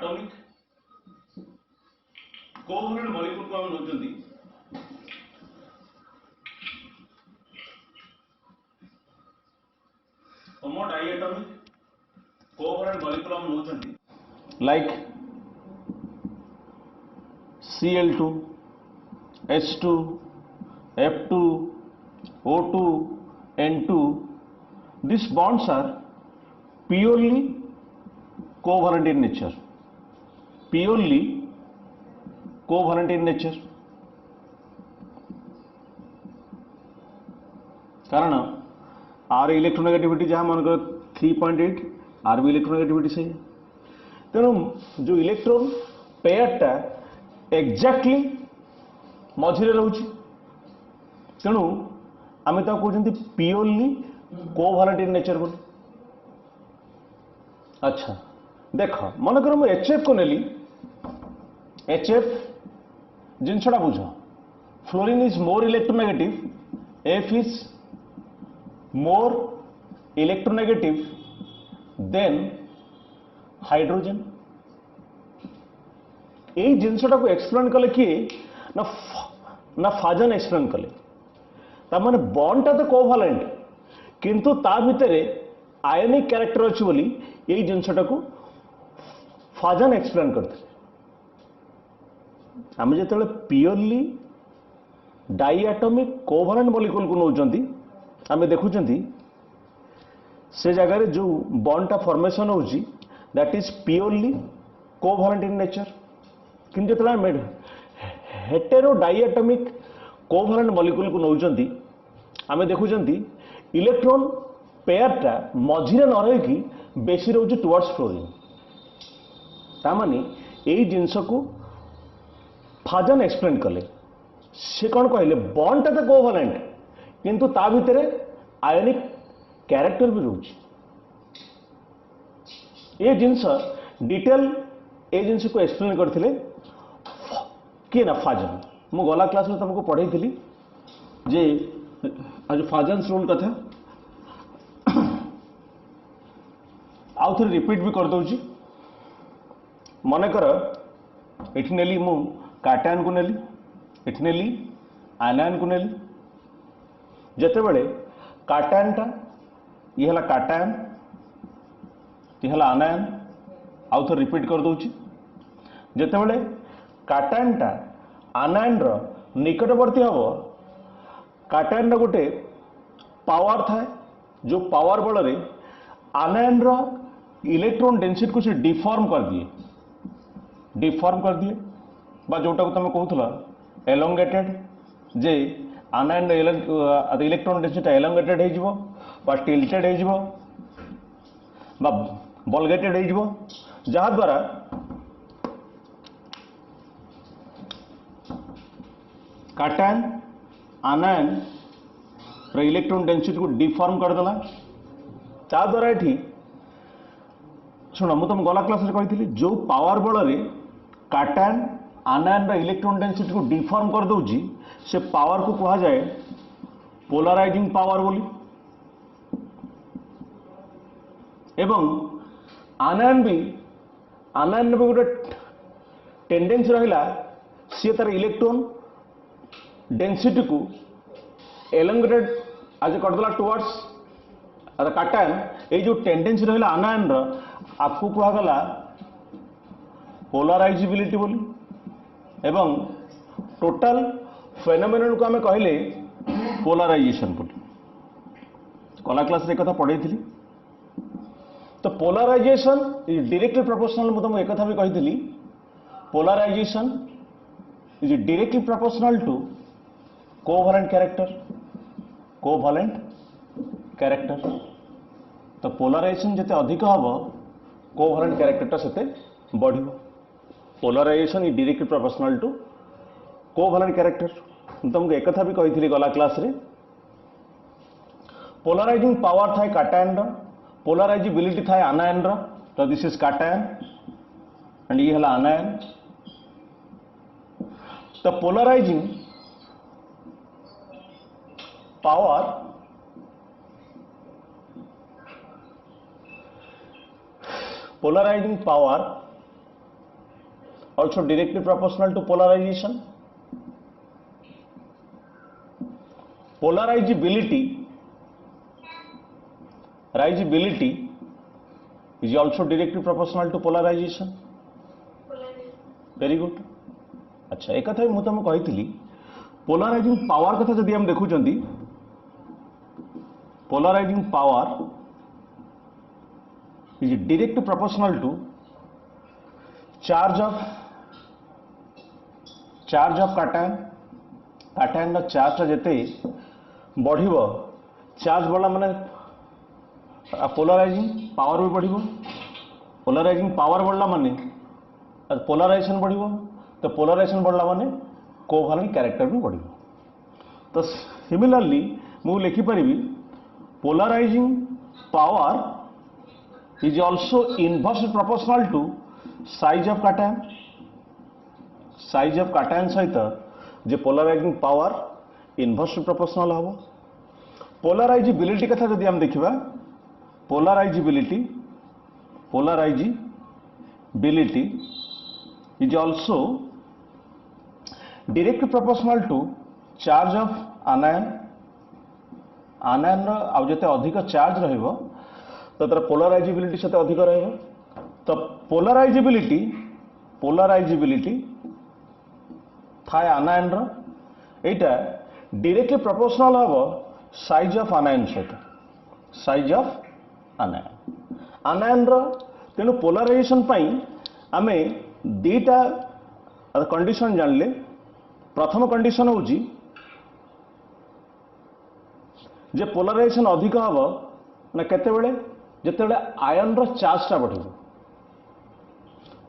Atomic covalent molecule को हम नौचंदी होमो diatomic covalent molecule हम Nauchandi like Cl2 H2 F2 O2 N2. These bonds are purely covalent in nature. Purely covalent in nature. कारण are electronegativity जहाँ मन 3.8 are भी electronegativity से तेणु जो इलेक्ट्रॉन पेयरटा एक्जाक्टली मझिरे रोचे तेणु आम कहते प्योरली कोवैलेंट इन नेचर बोली। अच्छा देख मनकर मुझे HF को नेली HF जिनसा बुझ fluorine is more electronegative F is more electronegative than hydrogen. यही जिनसा को एक्सप्लेन कले किए ना फाजन एक्सप्लेन कले तार बॉन्डटा तो कोवैलेंट किंतु ता भितर आयनिक कैरेक्टर अच्छी बोली यही जिनसा को फाजन एक्सप्लेन करते आम जो प्योरली डाइएटॉमिक कोवैलेंट मॉलिक्यूल को नौचंदी आम देखुं से जगह जो बॉन्डटा फॉर्मेशन होची that is purely covalent in nature किंतु जो हेटेरो डाइएटॉमिक कोवैलेंट मॉलिक्यूल को नौचंदी आम देखुं इलेक्ट्रॉन पेयरटा मझिरे न रही बेसी रोचे टुवर्ड्स फ्लोरीन तामाने यही जिनस को फाजन एक्सप्लेन कले से कौन कहले बॉन्डटा तो कोवैलेंट किंतु ता भितर आयनिक कैरेक्टर भी रोचे ये जिनस डिटेल ये जिनस को एक्सप्लेन करते किए ना फाजन मु गला क्लास में तुमको पढ़ाई थी जे आज फाजन रूल कथा आउ थे रिपीट भी कर दूची मनकर एठी नेली मु काटायन को नेली एठी नेली आनायन को नेली जेते बड़े काटायनटा ये हला काटायन ये हला आनायन आउ थे रिपीट कर दूची जेते बड़े काटायनटा आनायन रो निकटवर्ती हम काटायन गोटे पावर थाए जो पावर बल आनायन रो इलेक्ट्रॉन डेंसिटी को से डिफॉर्म कर दिए बा जोटा को तुम कहूला एलोंगेटेड जे आनायन इलेक्ट्रॉन डेंसिटी एलोंगेटेड हो टिल्टेड हो बलगेटेड हो जहाँ द्वारा काटायन आनायन इलेक्ट्रॉन डेंसिटी को डिफॉर्म करदेला ता द्वारा ये शुण मुझे तुम गला क्लास कही जो पावर बल काटायन आनायन इलेक्ट्रॉन डेंसिटी को डिफॉर्म कर दूची से पावर को कहा जाए पोलराइजिंग पावर बोली एवं आनायन भी गोटे टेंडेंसी रहा सी तार इलेक्ट्रॉन डेंसिटी को एलोंगेटेड आज करदेला टुवर्ड्स काटायन ये जो टेंडेंसी रहा आनायन आपको कहगला पोलराइजिबिलिटी बोली एवं टोटल फेनोमेनन को आम कहले पोलराइजेशन बोली कला क्लास रे कथा पढ़ाई थी तो पोलराइजेशन इज डायरेक्टली प्रोपोर्शनल मुझे तुमको एक भी कही polarisation is directly proportional to covalent character तो पोलराइजेशन जिते अधिक हम कोवैलेंट कैरेक्टरटा सेते बढ़ियो polarisation is directly proportional to covalent character तुमको एक भी कही गला क्लास रे पोलराइजिंग पावर थाए काटायन पोलराइजिबिलिटी थाए आनायन तो दिस इज काटायन एंड ये हला आनायन तो polarising power also directly proportional to polarization. Polarizability is also directly proportional to polarization. Very good. अच्छा एक कथा मु तुमको कही पोलराइजिंग पावर कथा जदि हम देखुं polarising power is direct proportional to charge of cation cation charge जते बढ़िबो चार्ज बढ़ला माने पोलराइजिंग पावर भी बढ़िबो पोलराइजिंग पावर बढ़ला माने पोलराइजेशन बढ़िबो तो पोलराइजेशन बढ़ला माने कोवैलेंट कैरेक्टर भी बढ़िबो तो सिमिलरली मु लिखि परिबी polarising power is also inversely proportional to size of cation सहित जे पोलराइजिंग पावर इनवर्सली प्रोपोर्शनल हम पोलराइजिबिलिटी कथा जदि हम देखिबा polarisability is also direct proportional to charge of anion आउ जते अधिक चार्ज रहिबो तो तर पोलराइजिबिलिटी से अधिक रहे तो पोलराइजिबिलिटी थाए आनायन एटा डायरेक्टली प्रोपोर्शनल हम साइज ऑफ आनायन सहित साइज ऑफ आनायन तेणु पोलराइजेशन आमे दीटा कंडीशन जानले प्रथम कंडीशन होची जे पोलराइजेशन अधिक हम ना केतेबेले जितेबेले आयन चार्जटा बढ़िबो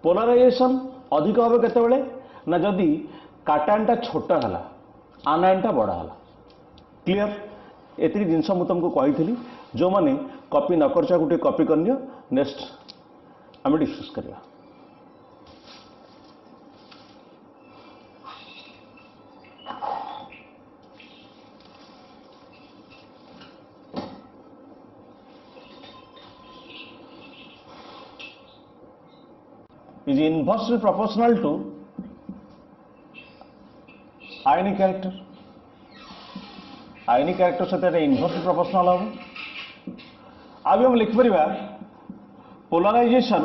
पोलराइजेशन अधिक हम केतेबेले ना जदि कैटायनटा छोट है आनायनटा बड़ा है क्लियर एतिक जिनस मु तुमको कही जो मैंने कॉपी न कर गोटे कॉपी करनियो नेक्स्ट आम डिस्कस करिया is inversely proportional to ionic character से इनवर्सली प्रोपोर्शनल हम अभी हम लिख परिबा polarisation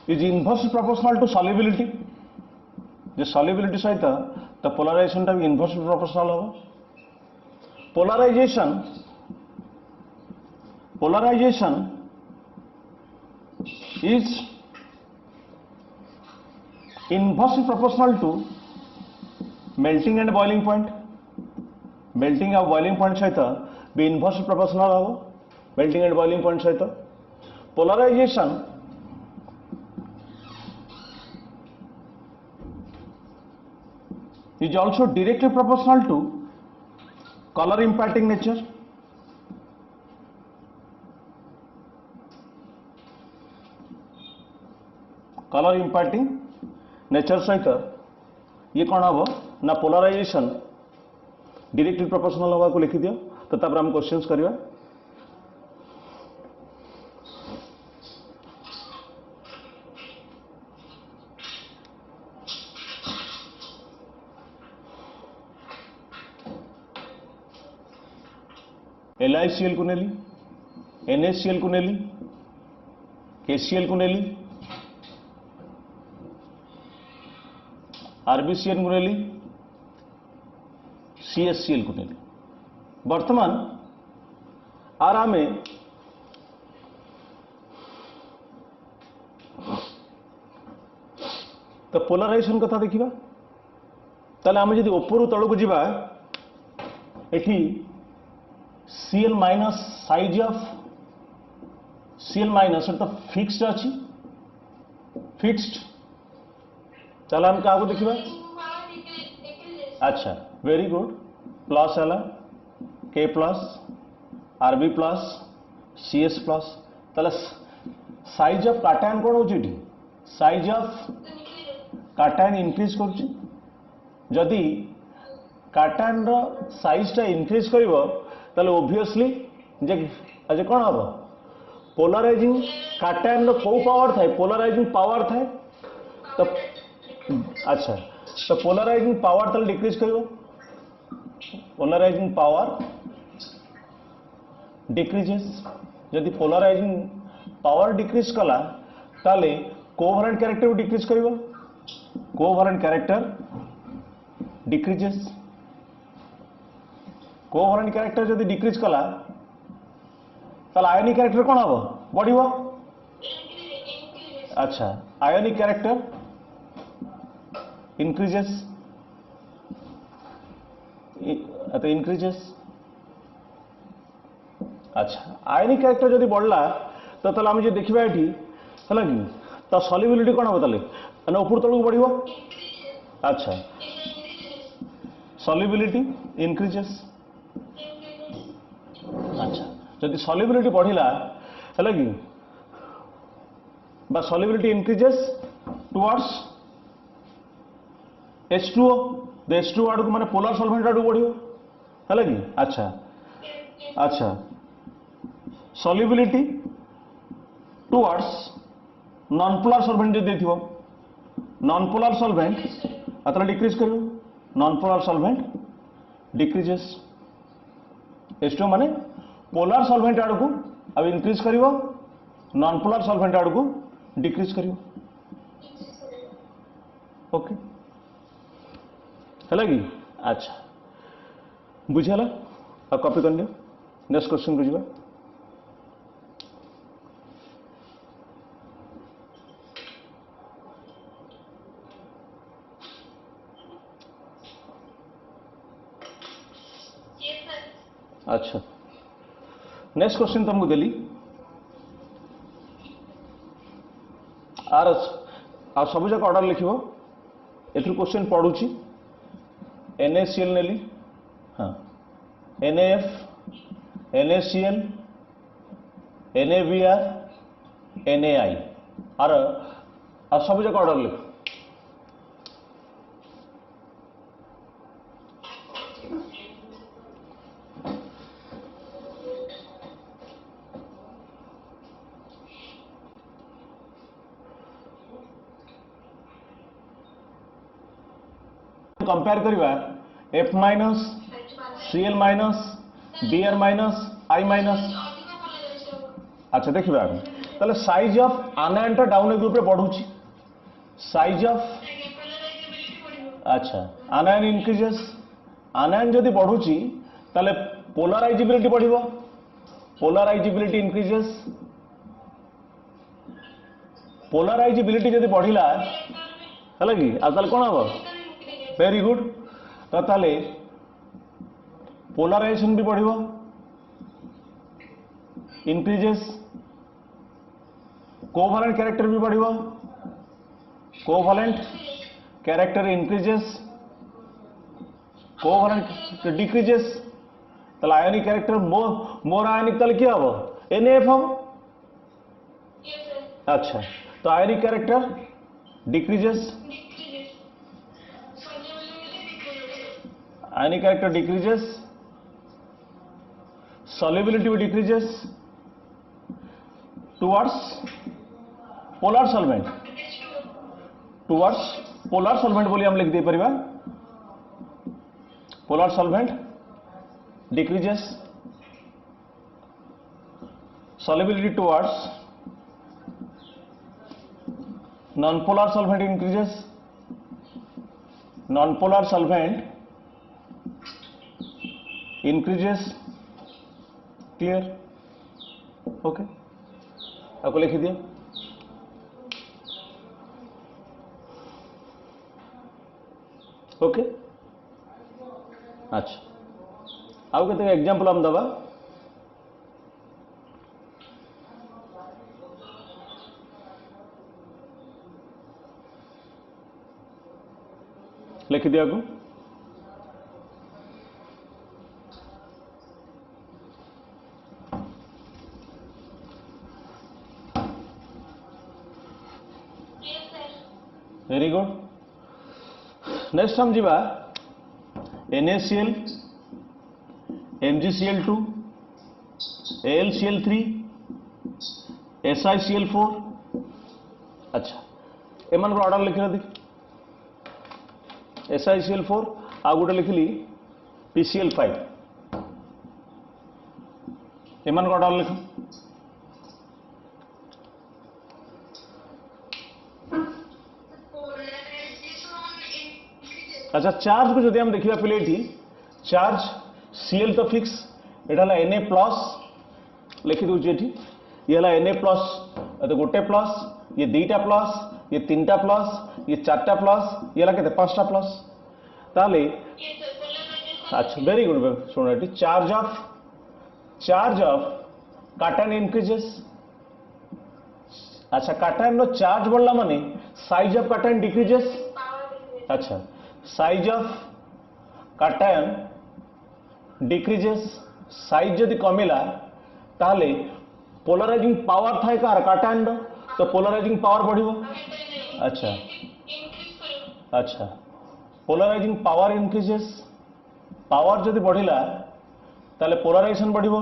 is inversely proportional to solubility जे सॉल्युबिलिटी सहित तो पोलराइजेशन टा भी इनवर्सली प्रोपोर्शनल हम polarisation is inversely proportional to melting and boiling point melting और boiling point सहित भी inversely proportional हम melting and boiling point सहित polarization is also directly proportional to color imparting nature colour imparting nature सहित ये कौन हम ना पोलराइजेशन डायरेक्टली प्रोपोर्शनल हवा को लिखि दियो तो तापर हम क्वेश्चंस करबा LiCl को नेली NaCl को नेली KCl को नेली RbCl को नेली CSCl को नेली वर्तमान आराम तो पोलराइजेशन कथा देखिबा ताले आमे जदि ऊपर तळ को जिबा एठी Cl minus size of Cl minus तो फिक्स्ड अछि फिक्स्ड चल हम क्या देखा अच्छा वेरी गुड प्लस है K plus RB plus CS plus ताले साइज ऑफ कैटायन कौन हो साइज ऑफ कैटायन इंक्रीज कर जदि कैटायन साइज टा इंक्रीज करिवो ताले ऑब्वियसली जे कौन हम पोलराइजिंग कैटायन रो को पावर थाए पोलराइजिंग पावर थाए तो अच्छा तो पोलराइजिंग पावर तले डिक्रीज करिवो पोलराइजिंग पावर डिक्रीजेस यदि पोलराइजिंग पावर डिक्रीज कला ताले कोवलेंट कैरेक्टर भी डिक्रीज करिवो covalent character decreases covalent character यदि डिक्रीज कला ताले आयोनिक कैरेक्टर कौन हम बढ़िवो अच्छा आयोनिक कैरेक्टर इंक्रीजेस इंक्रीजेस अच्छा आयोनिक कैरेक्टर जदि बढ़ला तो ताले आम जो देखा ये है कि तो सॉल्युबिलिटी कौन हम ताले ऊपर तलू बढ़िवो अच्छा सॉल्युबिलिटी इंक्रीजेस अच्छा जदि सॉल्युबिलिटी बढ़िला है कि solubility increases towards H2O the H2O आड़ को माने पोलर सॉल्वेंट आड़ बढ़ियो है कि अच्छा अच्छा solubility towards non polar solvent जो देथिवो नॉन पोलर सॉल्वेंट अतला डिक्रीज करियो non polar solvent decreases H2O माने पोलर सॉल्वेंट आड़ को अब इंक्रीज करियो नॉन पोलर सॉल्वेंट आड़ को डिक्रीज करियो ओके है कि अच्छा बुझेला अब कॉपी कर लियो नेक्स्ट क्वेश्चन को जीवा अच्छा नेक्स्ट क्वेश्चन तुमको देली आर सब जाक ऑर्डर लिखिबो एथु क्वेश्चन पढुची NaCl नेली हाँ NaF NaCl NaBr NaI आर सब जाक ऑर्डर लिख कंपेयर करिवा F minus Cl minus Br minus I minus अच्छा देखिबा ताले साइज ऑफ आनायन टा डाउन ग्रुप रे बढ़ुची साइज ऑफ अच्छा आनायन इंक्रीजेस आनायन जदि बढ़ुची ताले पोलराइजिबिलिटी बढ़िबो पोलराइजिबिलिटी इंक्रीजेस पोलराइजिबिलिटी जदि बढ़िला है कि आ ताले कोन हबो वेरी गुड तो ताले पोलराइजेशन भी बढ़िबो इंक्रीजेस कोवलेंट कैरेक्टर भी बढ़िबो covalent character increases covalent decreases ताले आयोनिक कैरेक्टर मोर आयोनिक ताले क्या हबो NaF हम अच्छा तो ionic character decreases ionic character decreases solubility भी decreases towards polar solvent बोली हम लिख दे परिवा polar solvent decreases solubility towards non-polar solvent increases non-polar solvent increases clear okay आपको लिख दिया ओके अच्छा आउ केते एग्जांपल हम दबा लिख दिया को वेरी गुड नेक्स्ट हम जीवा NaCl MgCl2 AlCl3 SiCl4 अच्छा एम ऑर्डर लिख दी SiCl4 आ गोटे लिखली PCl5 एम ऑर्डर लिख अच्छा चार्ज को जब हम देखा पे चार्ज Cl तो फिक्स एटा Na प्लस लिखी दूची ये Na प्लस तो गोटे प्लस ये दीटा प्लस ये तीनटा प्लस ये चारटा प्लस ये के पांचटा प्लस ताले अच्छा वेरी गुड शुण चार्ज ऑफ कैटायन इंक्रीजेस अच्छा कैटायन रो चार्ज बढ़ला माने साइज ऑफ कैटायन डिक्रीजेस अच्छा size of cation decreases size जदि कमिला ताले पोलराइजिंग पावर थाए कार कैटायन रो तो पोलराइजिंग पावर बढ़िबो अच्छा अच्छा पोलराइजिंग पावर इंक्रीजेस पावर जदि बढ़िला ताले पोलराइजेशन बढ़िबो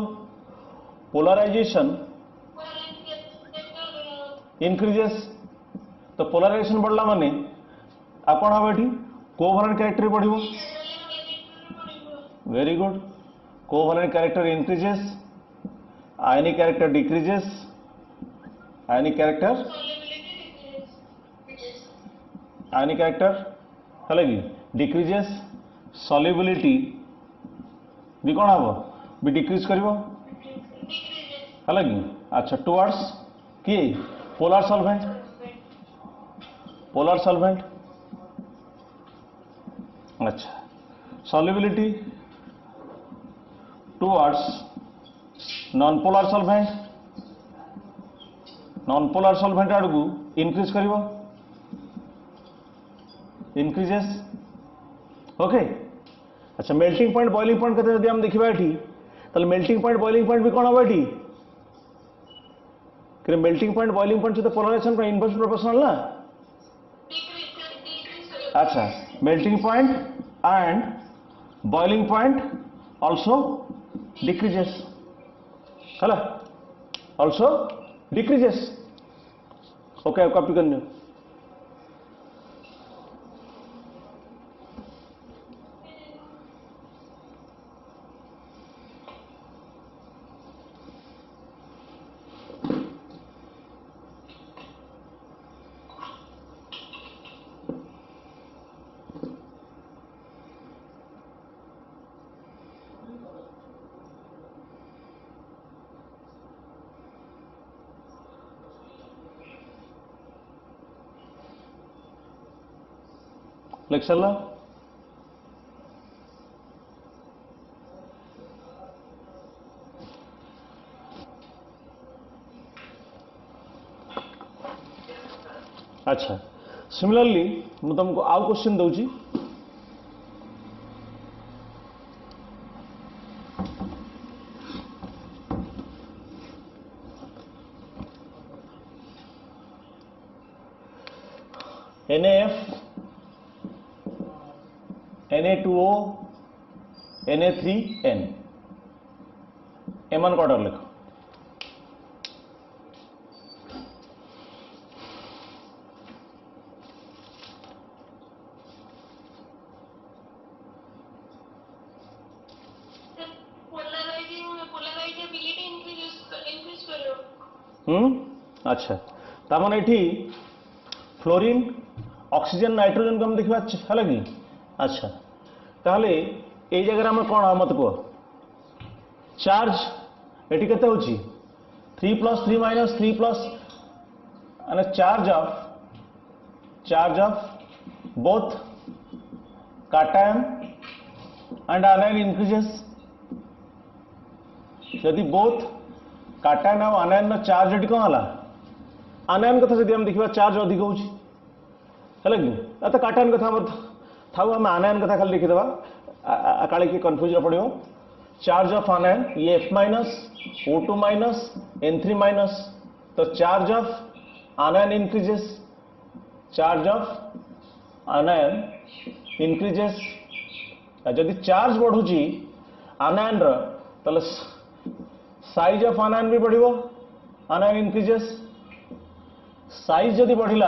पोलराइजेशन इंक्रीजेस तो पोलराइजेशन बढ़ला माने आपण हम एठी कोवैलेंट कैरेक्टर बढ़िबो very good covalent character increases ionic character decreases ionic character है डिक्रीजेस सॉल्युबिलिटी भी कौन हम भी डिक्रीज कर अच्छा टुवर्ड्स किए पोलर सॉल्वेंट अच्छा solubility towards non polar solvent आड़ को इंक्रीज कर इंक्रीजेस ओके अच्छा मेल्टिंग पॉइंट बॉइलिंग पॉइंट कहते हम देखा ये मेल्टिंग पॉइंट बॉइलिंग पॉइंट भी कौन हम ये मेल्टिंग पॉइंट बॉइलिंग पॉइंट तो पोलराइजेशन का इनवर्स प्रोपोर्शनल ना अच्छा melting point and boiling point also decreases है ऑल्सो डिक्रीजेस ओके कॉपी करनी लेक्चर ला अच्छा सिमिलरली मु तुमको आउ क्वेश्चन दूची NaF Na2O Na3N एमन ऑर्डर लिखो अच्छा तामन एठी फ्लोरीन ऑक्सीजन नाइट्रोजन को हम देखा है कि अच्छा ताहले ए जगह हम कौन मत कह चार्ज एटी केते होची 3 + 3 - 3 plus and charge of both cation and anion increases यदि both cation और anion चार्ज एटी कौन है आनायन कथा जब हम देखा चार्ज अधिक होची है कि तो cation कथा था आम आनायन कथा खाली लिखिदेवा काले कि कन्फ्यूज पड़ो चार्ज ऑफ आनायन ये F- O2 N3 तो चार्ज ऑफ आनायन इंक्रीजेस जदि चार्ज बढ़ुची आनायन साइज ऑफ आनायन भी बढ़िबो आनायन इंक्रीजेस साइज जदि बढ़िला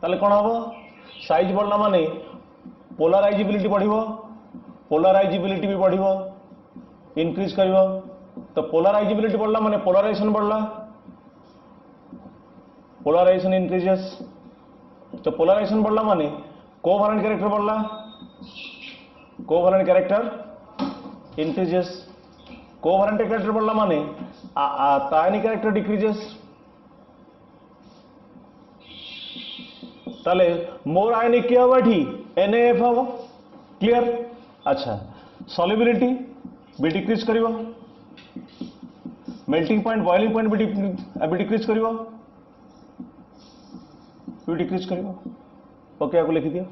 ताले कौन हम साइज बढ़ला माने पोलराइजिबिलिटी बढ़िबो पोलराइजिबिलिटी भी बढ़िबो इंक्रीज करिवो तो पोलराइजिबिलिटी बढ़ला माने पोलराइजेशन बढ़ला पोलराइजेशन इंक्रीजेस तो पोलराइजेशन बढ़ला माने कोवैलेंट कैरेक्टर बढ़ला covalent character increases covalent character बढ़ला माने आयनिक कैरेक्टर डिक्रीजेस ताले मोर आयनिक क्या होगा ठी NaF होगा क्लियर अच्छा सॉल्युबिलिटी भी डिक्रीज करिवो मेल्टिंग पॉइंट बॉइलिंग पॉइंट भी डिक्रीज करिवो ओके आपको लिखी दिया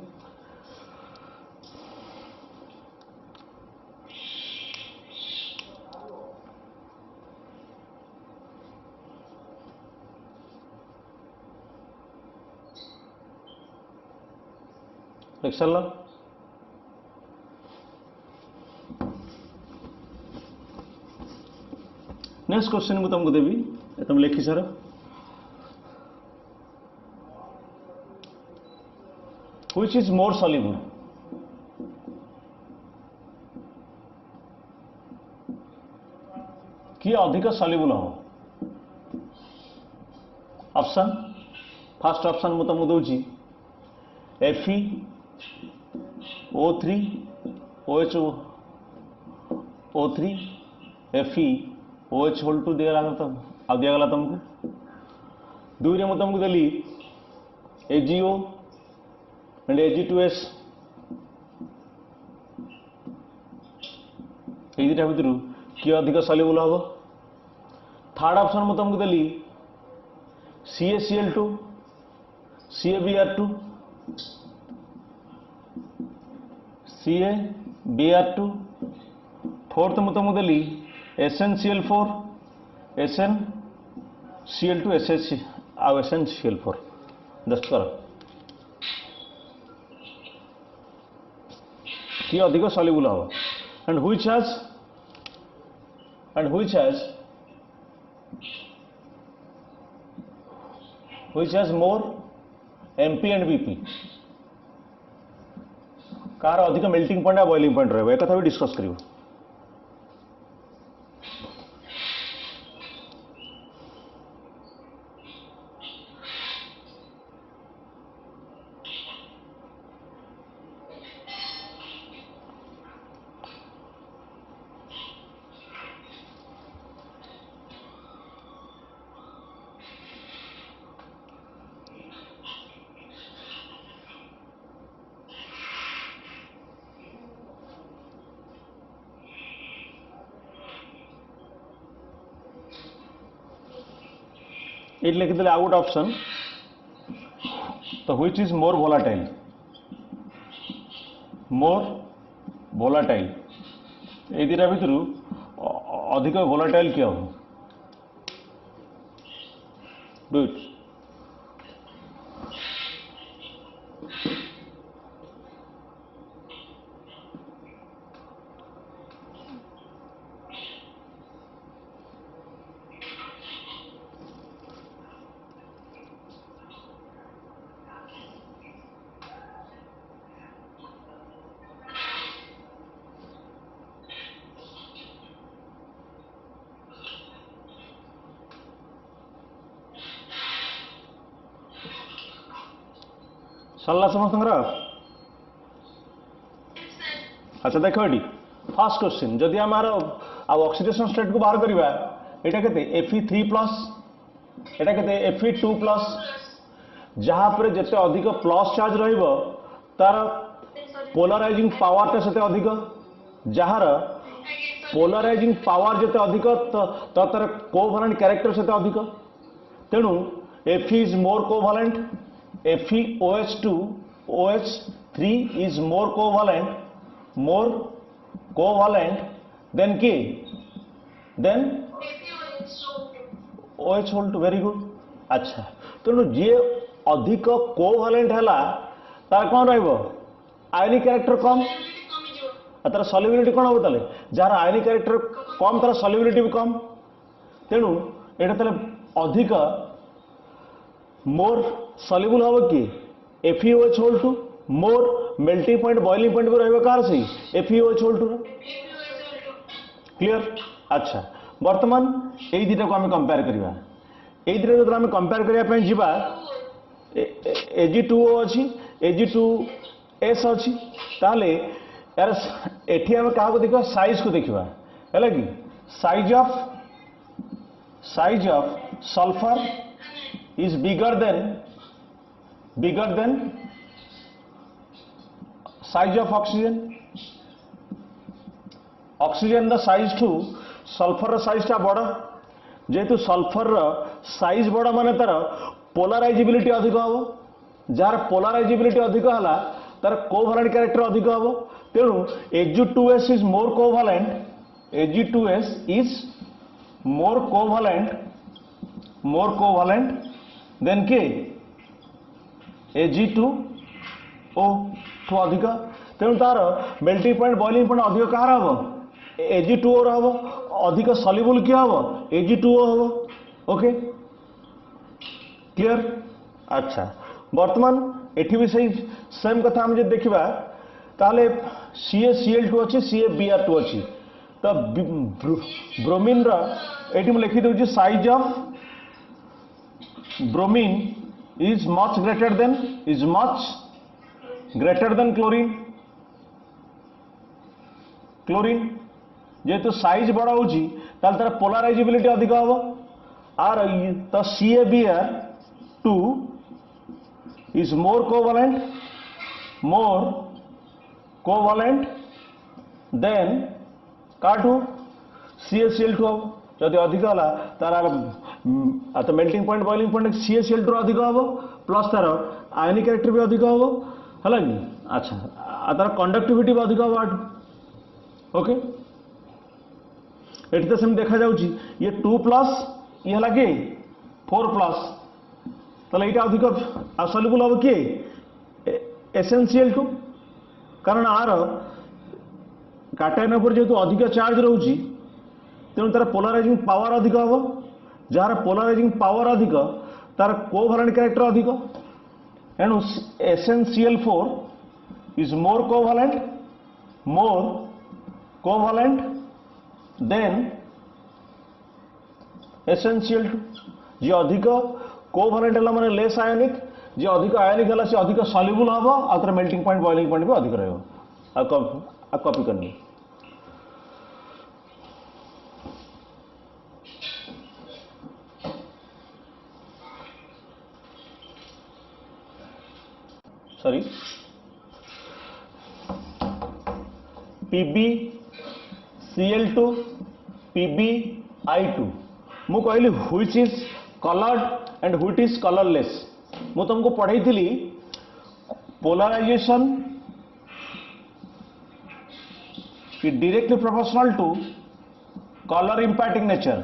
लिख सारा नेक्स्ट क्वेश्चन मुझे तुमको देवी तुम लिखी सार व्हिच इज मोर सॉल्युबल किए अधिक सॉल्युबल हम ऑप्शन फर्स्ट ऑप्शन मुझे तुमको दूची Fe O3 OH O3 Fe OH whole two दिया गला तुमको दुई रे तुमको देली AgO एंड Ag2S ये दुटा भितर किए अधिक सॉल्युबल हम थर्ड ऑप्शन मुझे तुमको देली CaCl2 CaBr2 CaBr2 फोर्थ मुझे तुमको देली SnCl4 SnCl2 SH आउ SnCl4 दस कर कि अधिक सॉल्युबल हम and which has more MP and BP car अधिक मेल्टिंग पॉइंट या बॉइलिंग पॉइंट रहे कथा भी डिस्कस करियो ये लिखिदे आउट ऑप्शन तो व्हिच इज मोर वोलाटाइल ये दुटा भितर अधिक वोलाटाइल क्या हो डू इट सरला समस्त अच्छा देख ये फर्स्ट क्वेश्चन जदि आम ऑक्सीडेशन स्टेट को बाहर करवा यहाँ के Fe3+ एटा के Fe2+ जहाँ पर जिते अधिक प्लस चार्ज तार पोलराइजिंग पावर से अधिक जार पोलराइजिंग पावर जिते अधिक तो तार कोवैलेंट कैरेक्टर से अधिक तेणु Fe is more covalent FeOH2 OH3 is more covalent than K then OH whole to very good अच्छा तेणु जी अधिक कोवैलेंट है तार कौन आयनिक कैरेक्टर कम तार सॉल्युबिलिटी कौन हम ताले जार आयनिक कैरेक्टर कम तार सॉल्युबिलिटी भी कम तेणु ये अधिक मोर सल्युबल हम कि FeOH whole two more melting point boiling point भी रहा कार से FeOH होल टू क्लियर। अच्छा वर्तमान यही दुटा को आम कंपेयर करवा यही दुटा जो आम कंपेयर करने जीवा Ag2O अच्छी Ag2S अच्छी ताले यार एठी आम क्या देखा साइज को देखा है कि size of sulphur is bigger than size of oxygen the size two sulphur size टा बड़ जेहेतु सल्फर साइज बड़ माने तार पोलाराइजिबिलिटी अधिक हम जार पोलाराइजिबिलिटी अधिक है तार कोभालेंट कैरेक्टर अधिक हम तेणु Ag2S इज मोर कोभालेंट देन के Ag2O ठू अधिक तेणु तार मेल्टिंग पॉइंट बॉइलिंग पॉइंट अधिक कहार हम Ag2O हम अधिक सल्युबल किए हम Ag2O हम ओके क्लियर। अच्छा वर्तमान एठी भी सही सेम कथा हम जो देखा ताले CaCl2 अच्छी CaBr2 अच्छी तो ब्रोमीन री मुझे लिखी दूसरी size of bromine is much greater than chlorine जेहेतु साइज बड़ा होची ताल तार पोलाराइजिबिलिटी अधिक हम आर तो CaBr2 is more covalent then काटू CaCl2 हम जदि अधिक है तार तो melting point boiling point CaCl2 अधिक हम प्लस तार आयनिक कैरेक्टर भी अधिक हम है कि अच्छा तार कंडक्टिविटी भी अधिक हम ओके ये तो सेम देखा जाउची ये 2 प्लस ये है कि 4 प्लस ताले ये अधिक सल्युबल हम किए SnCl2 कारण आर काटायन पर जेहेतु अधिक चार्ज रोची तेणु तार पोलाराइजिंग पावर अधिक हम जार पोलाराइजिंग पावर अधिक तार कोभालेंट कैरेक्टर अधिक एणु SnCl4 is more कोभालेंट then SnCl2 जी अधिक कोभालेंट है माने लेस आयनिक जी अधिक आयनिक है सी अधिक सल्युबल हम आर मेल्टिंग पॉइंट बॉइलिंग पॉइंट भी अधिक रहा कॉपी करनी सॉरी PbCl2 PbI2 मु कहली which is coloured and which is colourless मु तुमको पढ़ाई थी polarisation directly proportional to colour imparting nature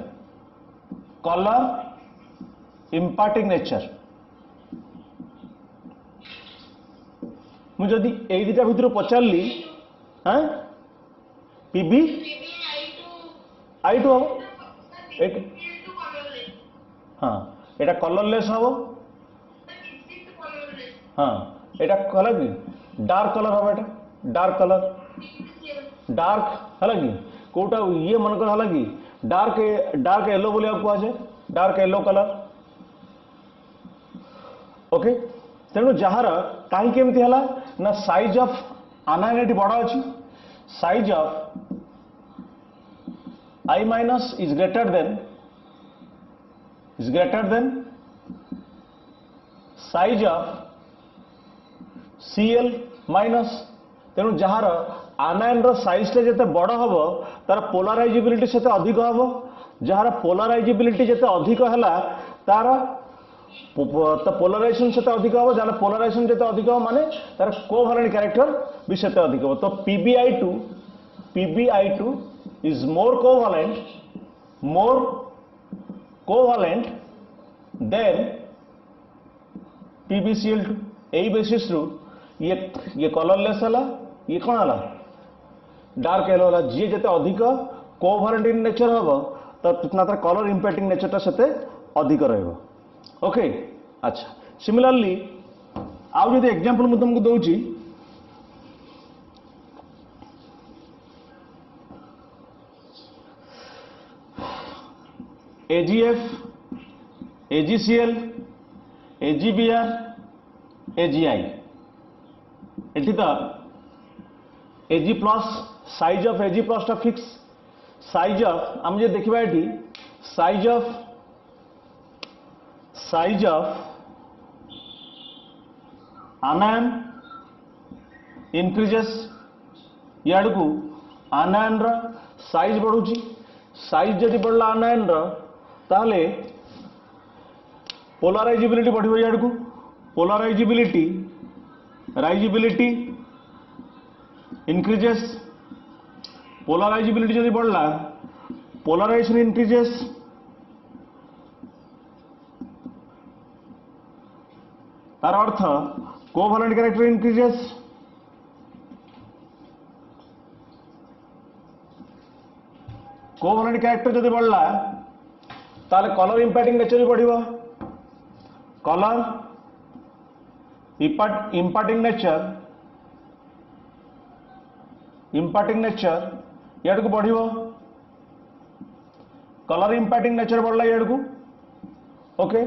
मुझे यही दुटा भितर पचारि हाँ PbI2 हम हाँ एटा कलरलेस हम हाँ एटा कलर कि डार्क कलर हम एटा डार्क है कि कोटा ये मनकर है कि डार्क येलो बोलिया कहुए डार्क येलो कलर ओके तेणु जार कहीं ना साइज ऑफ आनायन बड़ा अच्छी size of I minus is greater than size of Cl minus तेणु जार आनायन साइज टा जिते बड़ हम तार पोलाराइजिबिलिटी से अधिक हम जार पोलाराइजिबिलिटी जिते अधिक है तार तो पोलराइजेशन से अधिक हम जहाँ पोलराइजेशन जिते अधिक हम माने तार कोवैलेंट कैरेक्टर भी से अधिक हम तो PbI2 is more covalent then PbCl2 यही बेसिस रु ये कलरलेस है ये कौन है डार्क येलो है जी जिते अधिक कोवैलेंट इन नेचर हम तो तार कलर इंपैक्टिंग नेचर से अधिक रहइबो ओके अच्छा सिमिलरली आउ जदि एग्जांपल मु तुमको दउची AGF AGCL AGBR AGI एठी तो AG plus size of AG plus टा फिक्स साइज ऑफ हम जे देखिबा एठी साइज ऑफ आनायन इंक्रीजेस याड को आनायन रा साइज बढ़ुची साइज जदि बढ़ला आनायन रा ताले पोलराइजिबिलिटी बढ़िबो याड को पोलराइजिबिलिटी राइजिबिलिटी इंक्रीजेस पोलराइजिबिलिटी जदि बढ़ला पोलराइजेशन इंक्रीजेस तार अर्थ covalent character increases covalent character जदि बढ़ला ताले कलर इंपैक्टिंग नेचर भी बढ़िबो कलर इंपैक्टिंग नेचर याड को बढ़िबो कलर इंपैक्टिंग नेचर बढ़ला याड को ओके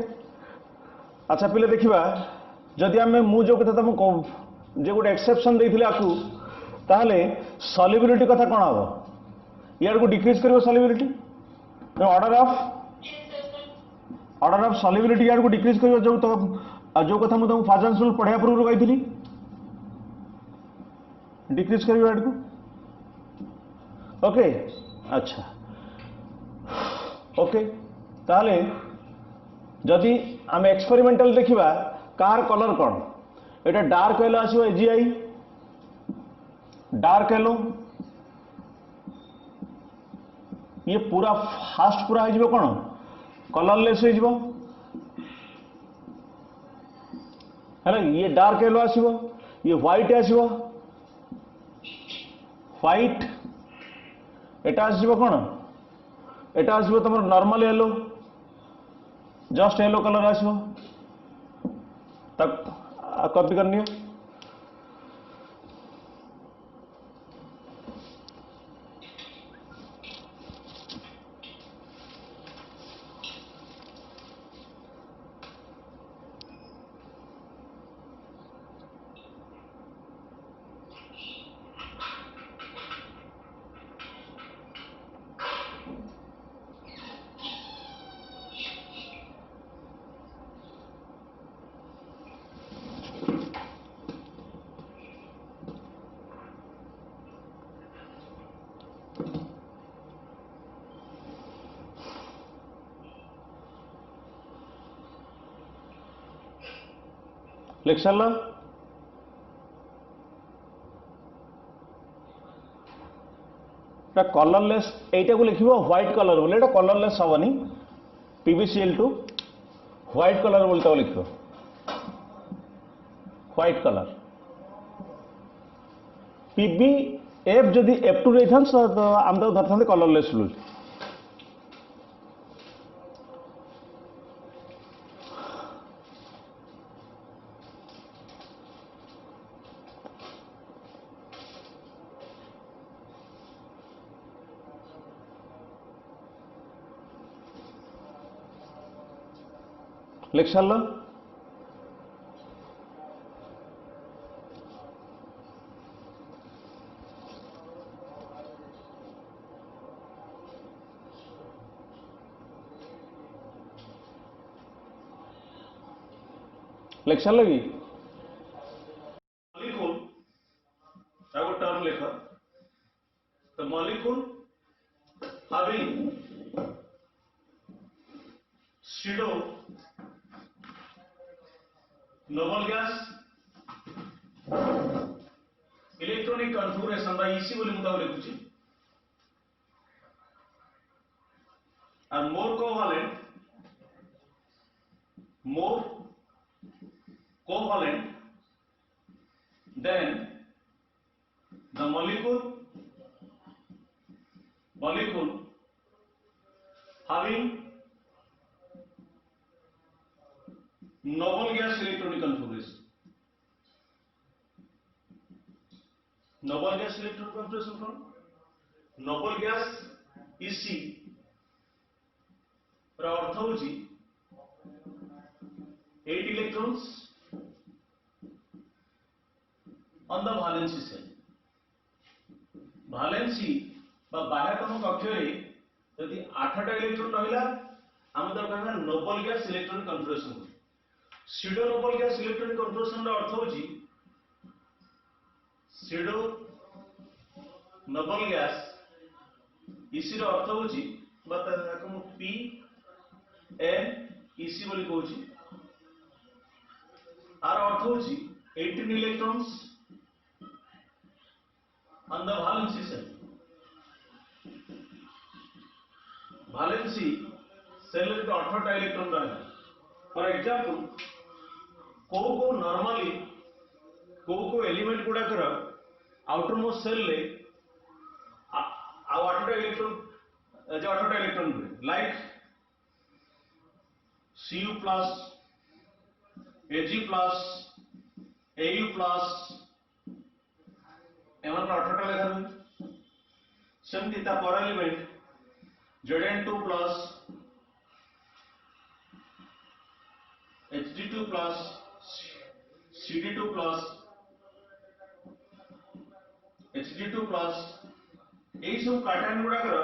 अच्छा पिले देखिबा जदि आमे मु जो कथा तुम जे गोटे एक्सेप्शन देइथिले आकु ताहले सॉल्युबिलिटी कथा कोन हबो यार को डिक्रीज करिवो सॉल्युबिलिटी तो ऑर्डर ऑफ सॉल्युबिलिटी यार को डिक्रीज करिवो जो कथा मु तुम फाजन सुल पढ़िया पूर्व कहिथिली डिक्रीज करिवो यार को ओके अच्छा ओके ताहले जदि आम एक्सपेरिमेंटल देखिबा कार कलर कौन एटा डार्क येलो आसीबो एजीआई डार्क येलो ये पूरा फास्ट पूरा हो कौन कलरलेस हो ये डार्क येलो आसीबो ये व्हाइट आसीबो व्हाइट एटा आसीबो कौन एटा आसीबो तुम normal yellow just yellow colour आसीबो तक कॉपी करनी है लिख सारा कलरलेस एटा को लिखिबो व्हाइट कलर बोले एटा कलरलेस हबनी PbCl2 व्हाइट कलर बोलता लिखिबो व्हाइट कलर PbF जदि F2 रे थान तो हम तो धरथांते कलरलेस लुज लिख सारा लिख सारा कि मॉलिक्यूल टर्म लिख the molecule having pseudo noble gas electronic configuration by EC बोली मुद्दा लिखुची and more covalent than the molecule having noble gas electronic configuration. Noble gas electronic configuration कौन? noble gas EC ର ଅର୍ଥ ହେଉଛି 8 electrons on the valency shell. valency বা বাহ୍যতম কক্ষରେ যদি 8টা electron রহিলা ଆମେ ତାକୁ କହିବା noble gas electronic configuration. pseudo noble gas electronic configuration ର ଅର୍ଥ ହେଉଛି pseudo noble gas EC ର ଅର୍ଥ ହେଉଛି বা ତାକୁ ମୁଁ P N EC ବୋଲି କହୁଛି. आर अर्थ होची 18 electrons on the valency shell. valency shell रे 18टा इलेक्ट्रॉन रहे. फॉर एग्जांपल को नॉर्मली को एलिमेंट गुडा कर आउटर मोस्ट सेल ले आ 8टा इलेक्ट्रॉन जो 8टा electron like Cu plus Ag plus Au plus एमन 18टा लेखा रही. सेमती ता पर element Zn2 plus Hg2 plus Cd2 plus Hg2 plus यही सब पैटर्न गुडा कर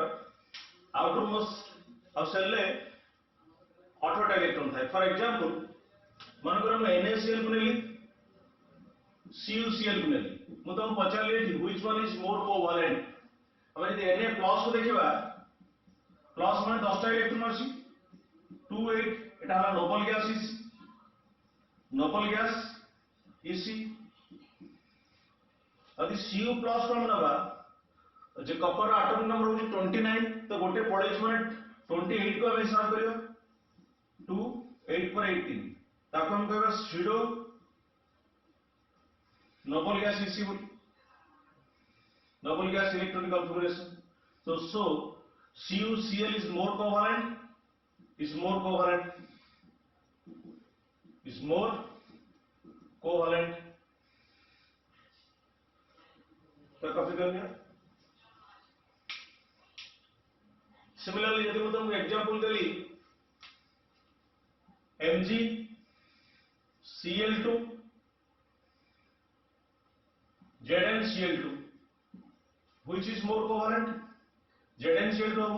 आउटर मोस्ट अब सेल ले 18टा इलेक्ट्रॉन थाए. फॉर एग्जांपल मन कर NaCl को नेली CuCl को नेली मु तुम पचारली which one is more covalent. अब यदि Na प्लस को देखिबा प्लस माने 10टा इलेक्ट्रॉन अछि 2 8 एटा हला noble gas is noble gas EC. यदि Cu प्लस को नबा जे कपर एटॉमिक नंबर होची 29 तो गोटे पड़े माने 28 को हम हिसाब करियो 2 8 पर 18 ताको हम कहबा pseudo noble gas EC बोली noble gas electronic configuration. So CuCl is more covalent तो कॉपी कर लिया. सिमिलरली यदि मैं तुमको example Delhi MgCl2 ZnCl2 which is more covalent ZnCl2 हम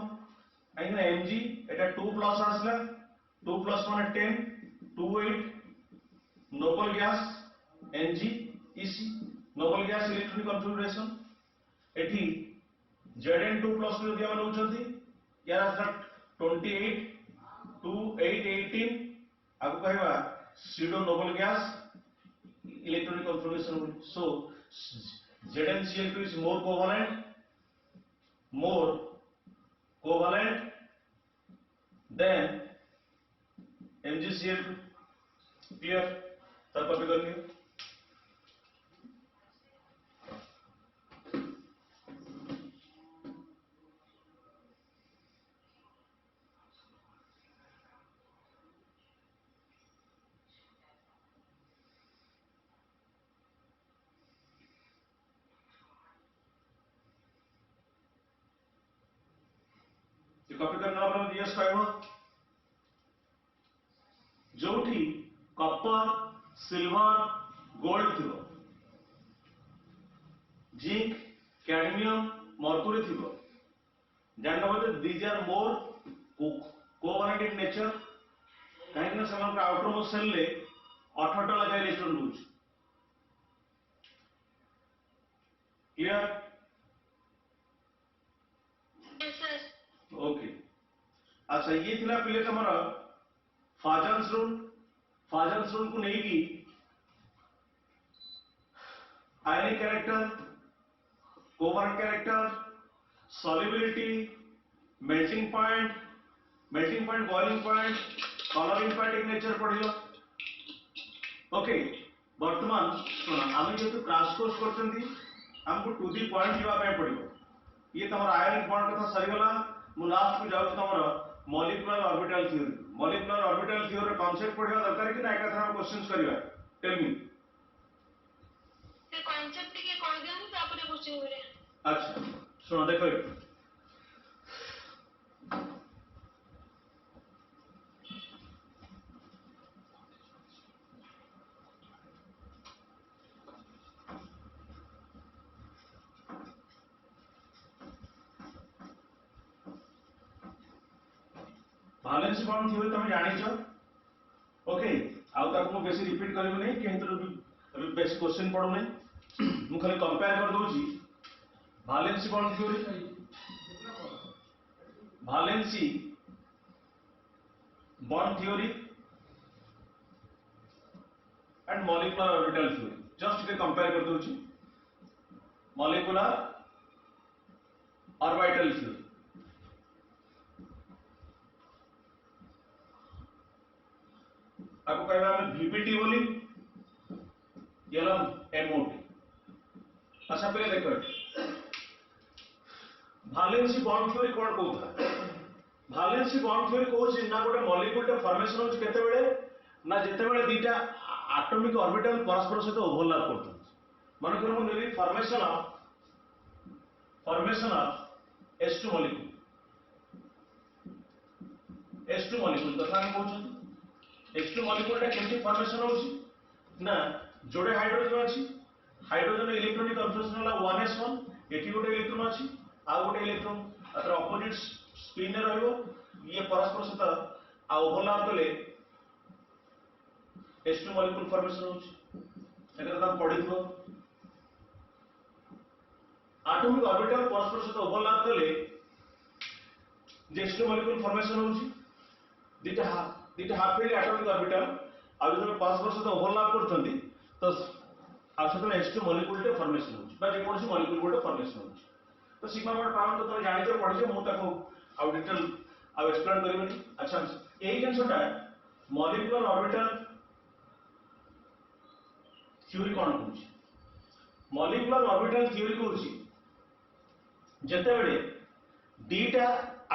आइना Mg एटा 2 प्लस आसला 2 प्लस माने 10 2 8 noble gas Ng EC noble gas electronic configuration. एठी Zn2 प्लस को यदि हम नउछंती यार आसला 28 2 8 18 आगु कहबा pseudo noble gas electronic configuration. So ZnCl2 is more covalent than MgCl2. Clear? तब कॉपी कर लियो. कॉपी करना वाला यस कहबो जोठी कॉपर सिल्वर गोल्ड थिबो जिंक कैडमियम मर्क्यूरी थिबो जानना बोले these are more covalent in nature काहे ना समान आउटर मोस्ट सेल ले 18टा लगा electron loose. Clear? Yes sir. Okay. अच्छा ये थिला पिले तमरा फाजन्स रूल को नहीं की आयनिक character covalent character solubility melting point boiling point colouring point in nature पढ़ियो. ओके वर्तमान सुना आमे जेतु क्रैश कोर्स करचंती हमको टू दी पॉइंट जीवा पे पड़ियो. ये तमरा आयनिक बॉन्ड कथा सरी गला मु लास्ट को जाउ तमरा molecular orbital theory molecular orbital theory concept पढ़िया दरकार कि ना एका थरा क्वेश्चंस करिवा टेल मी से कांसेप्ट के कोन दिन तापरे क्वेश्चन करे अच्छा सुनो देखो वैलेंसी बॉन्ड थ्योरी तुम जानिछ ओके आउ ताको बेसी रिपीट करबो नै कि हेतु अभी बेसी क्वेश्चन पढो नै मु खाली कंपेयर कर दोची valency bond theory valency bond theory and molecular orbital theory just के कंपेयर कर दोची मॉलिक्यूलर ऑर्बिटल थ्योरी आपको कहना है वीपीटी बोली यलम एमओटी अच्छा पहले देखो वैलेंसी बॉन्ड थ्योरी कोन कहता वैलेंसी बॉन्ड थ्योरी कहूछि ना गोटे मॉलिक्यूल टे फॉर्मेशन होछि केते बेले ना जेते बेले दीटा एटॉमिक ऑर्बिटल परस्पर सहित ओवरलैप करथि मन कर मु नेली फॉर्मेशन ऑफ S2 मॉलिक्यूल तथा हम कहउछन H2 मॉलिक्यूल टा केमती फॉर्मेशन होछि ना जोड़े हाइड्रोजन अछि हाइड्रोजन इलेक्ट्रॉनिक कन्फर्मेशन होला 1s1 एठी गोटे इलेक्ट्रॉन अछि आ गोटे इलेक्ट्रॉन अतर ऑपोजिट स्पिन रे रहबो ये परस्पर सहित आ ओवरलैप कले H2 मॉलिक्यूल फॉर्मेशन होछि एकर हम पढिथो एटॉमिक ऑर्बिटल परस्पर सहित ओवरलैप कले H2 मॉलिक्यूल फॉर्मेशन होछि दीटा हाफ फेली एटॉमिक ऑर्बिटल आ जो परस्पर सहित ओवरलैप करछंती तो आ सहित H2 मॉलिक्यूल टे फॉर्मेशन होछि बा जे कोनसी मॉलिक्यूल गोटे फॉर्मेशन होछि तो सिग्मा बॉन्ड पावन तो तुम जानि छ पढि छ मु ताको आ डिटेल आ एक्सप्लेन करबनी अच्छा एई जंसटा मॉलिक्यूलर ऑर्बिटल थ्योरी कोन कहूछि मॉलिक्यूलर ऑर्बिटल थ्योरी कहूछि जते बेले दीटा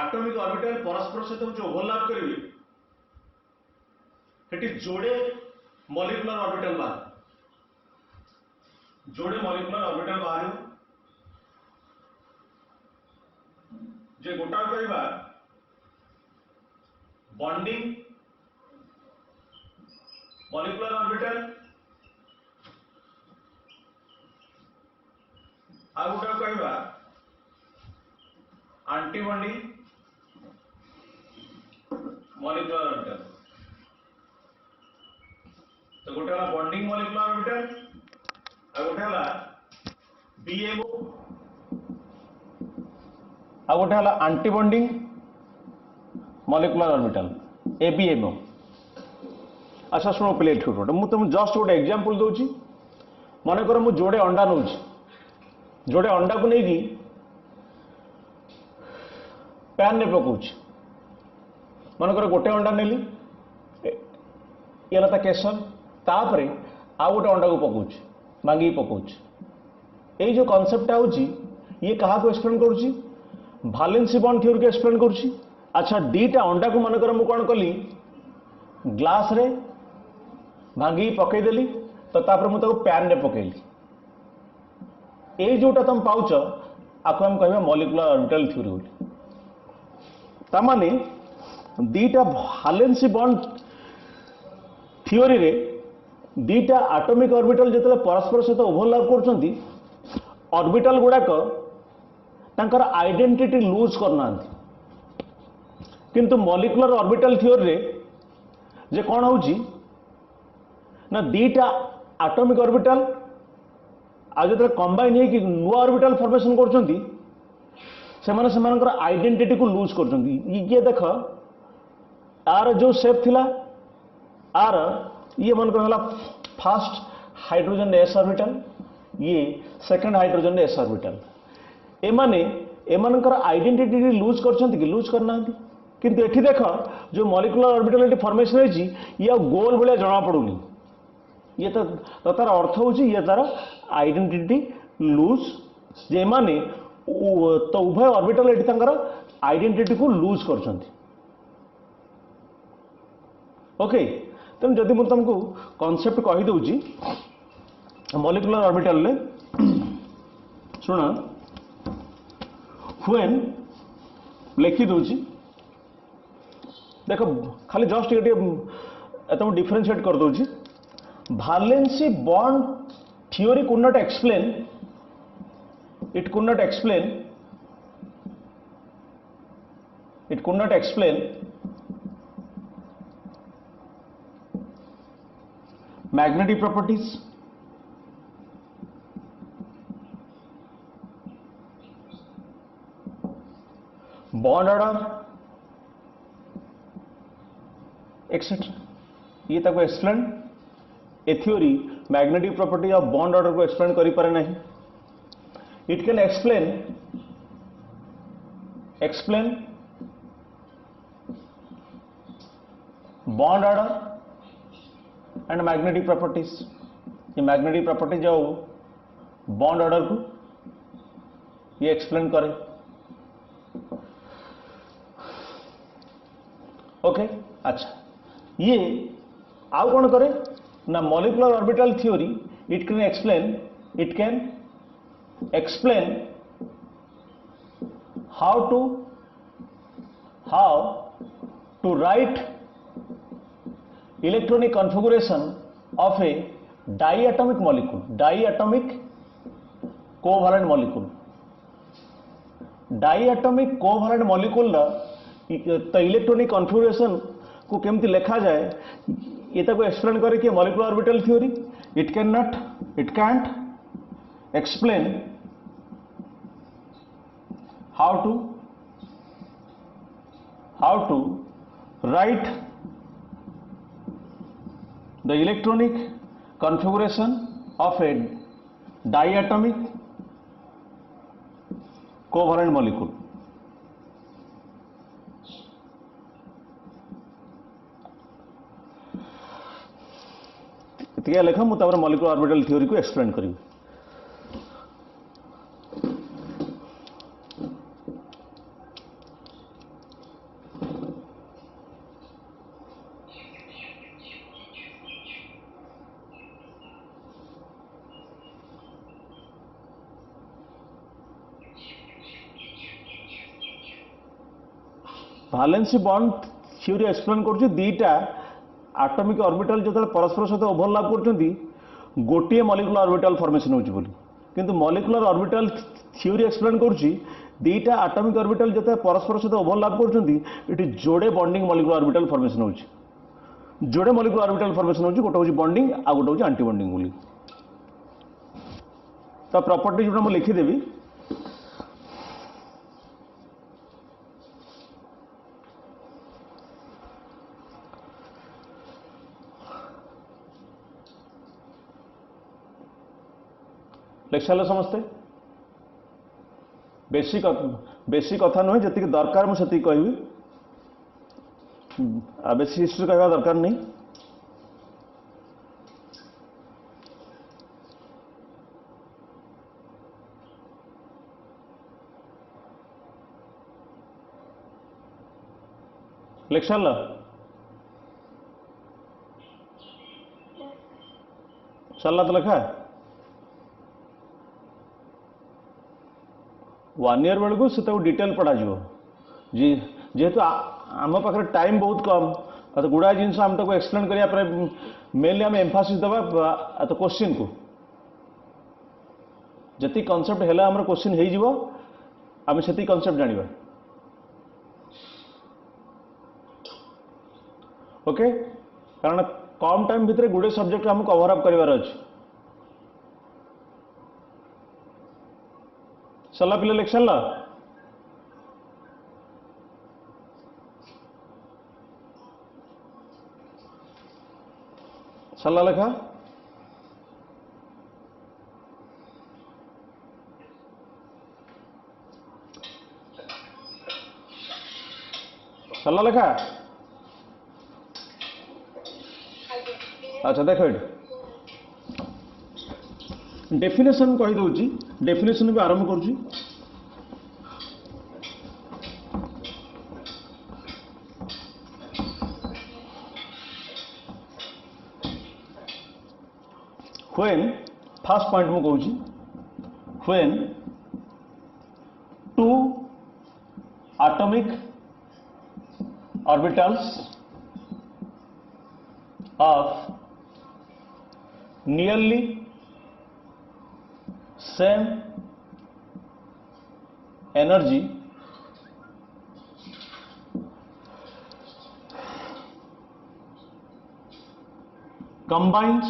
एटॉमिक ऑर्बिटल परस्पर सहित जो ओवरलैप करिवे सेठी जोड़े मॉलिक्यूलर ऑर्बिटल बाहर जोड़े मॉलिक्यूलर ऑर्बिटल बाहर जे गोटा कहबा बॉन्डिंग मॉलिक्यूलर ऑर्बिटल आ गोटा कहबा एंटी बॉन्डिंग मॉलिक्यूलर ऑर्बिटल तो गोटे हला बॉन्डिंग मॉलिक्यूलर ऑर्बिटल आ गोटे हला बीएमओ आ गोटे हला anti bonding molecular orbital ABMO अच्छा सुनो प्लेट छोटे मु तुम जस्ट गोटे एग्जांपल दोची मन कर मु जोड़े अंडा नौची जोड़े अंडा को नहीं पैन ने पकाउची मन कर गोटे अंडा नेली ये केसर तापरे आ गोटे अंडा को पकाउची मांगी पकाउची ये जो कॉन्सेप्ट होची ये कहा को एक्सप्लेन करूची वैलेंसी बॉन्ड थ्योरी को एक्सप्लेन करूची अच्छा दीटा अंडा को मन कर मु कोन कली ग्लास रे भांगी पकई देली तो तापर मु ताको पैन रे पकईली ए जोटा तुम पाउच आपको हम कहबा मॉलिक्यूलर ऑर्बिटल थ्योरी बोली ता माने दीटा वैलेंसी बॉन्ड थ्योरी रे दीटा एटॉमिक ऑर्बिटल जतले परस्पर सहित ओवरलैप करछंती ऑर्बिटल गुडाक तांकर आइडेंटिटी लूज करनांती किंतु मॉलिक्यूलर ऑर्बिटल थ्योरी रे जे कोन होउची ना दीटा एटॉमिक ऑर्बिटल आज जो कंबाइन है कि नुआ ऑर्बिटल फॉर्मेशन करछंती सेमाने सेमानकर आइडेंटिटी को लूज करछंती ये देख आर जो शेप थिला आर ये मन कर हला फर्स्ट हाइड्रोजन एस ऑर्बिटल ये सेकंड हाइड्रोजन एस ऑर्बिटल एमाने एमानकर आइडेंटिटी लूज करछंती कि लूज करनांती किंतु एठी देख जो मॉलिक्यूलर ऑर्बिटल एठी फॉर्मेशन है ये गोल भलिया जणा पडुनी ये तो तार अर्थ होची ये तार आइडेंटिटी लूज जे माने तो उभय ऑर्बिटल एठी तांकर आइडेंटिटी को लूज करछंती ओके तेणु जदि मुझे तुमको कॉन्सेप्ट कहीदे मॉलिक्यूलर ऑर्बिटल ले शुण व्हेन लिखि दूची देख खाली जस्ट ये तुम डिफरेंशिएट कर दूची valency bond theory could not explain it could not explain magnetic properties bond order etc ये तक explain A theory magnetic property of bond order को एक्सप्लेन करि पारे नहीं it can explain bond order and magnetic properties ये magnetic property जो bond order को ये एक्सप्लेन करे ओके अच्छा ये आउ कौन करे ना molecular orbital theory it can explain how to write electronic configuration of a diatomic covalent molecule तो इलेक्ट्रॉनिक कॉन्फ़िगरेशन को केमती लिखा जाए ये तक एक्सप्लेन करे कि molecular orbital theory it can't explain how to write the electronic configuration of a diatomic covalent molecule इतने लेखा मुझे मॉलिक्यूलर ऑर्बिटल थ्योरी को एक्सप्लेन करी भालेंसी बॉन्ड थ्योरी एक्सप्लेन कर दीटा आटमिक ऑर्बिटल जो परस्पर सहित ओवरलैप कर गोटे मॉलिक्यूलर ऑर्बिटल फॉर्मेशन होची किंतु मॉलिक्यूलर ऑर्बिटल थ्योरी एक्सप्लेन करुच्ची दीटा आटमिक ऑर्बिटल जो परस्पर सहित ओवरलैप कर जोड़े बॉन्डिंग मॉलिक्यूलर ऑर्बिटल फॉर्मेशन होची जोड़े मॉलिक्यूलर ऑर्बिटल फॉर्मेशन होची गोटे होची बॉन्डिंग आ गोटे होची एंटी बॉन्डिंग बोली तो प्रॉपर्टी जोटा मैं लिखिदेवी लिखल समस्ते बेसी कथा नुहे जी दरकार मुझे कह बेसी हिस्ट्री कहवा दरकार नहीं लिखल सरला तो लिखा 1 ईयर बेलू से डिटेल पढ़ा जी जेहेतु आम पाखे टाइम बहुत कम तो गुड़ा जिनस आम तक एक्सप्लेन करा मेनली आम एम्फासिस दबा तो क्वेश्चन को जी कॉन्सेप्ट है आम क्वेश्चन हो आम से कॉन्सेप्ट जाना ओके कारण कम टाइम भितर गुड़े सब्जेक्ट आम कवर अप करार अच्छे सरला पिले लिख सरला सरला लिखा सरला लिखा अच्छा देख डेफिनेशन कहीदे डेफिनेशन भी आरंभ करुच्ची व्हेन फर्स्ट पॉइंट मु कहूँ when two atomic orbitals of nearly same energy combines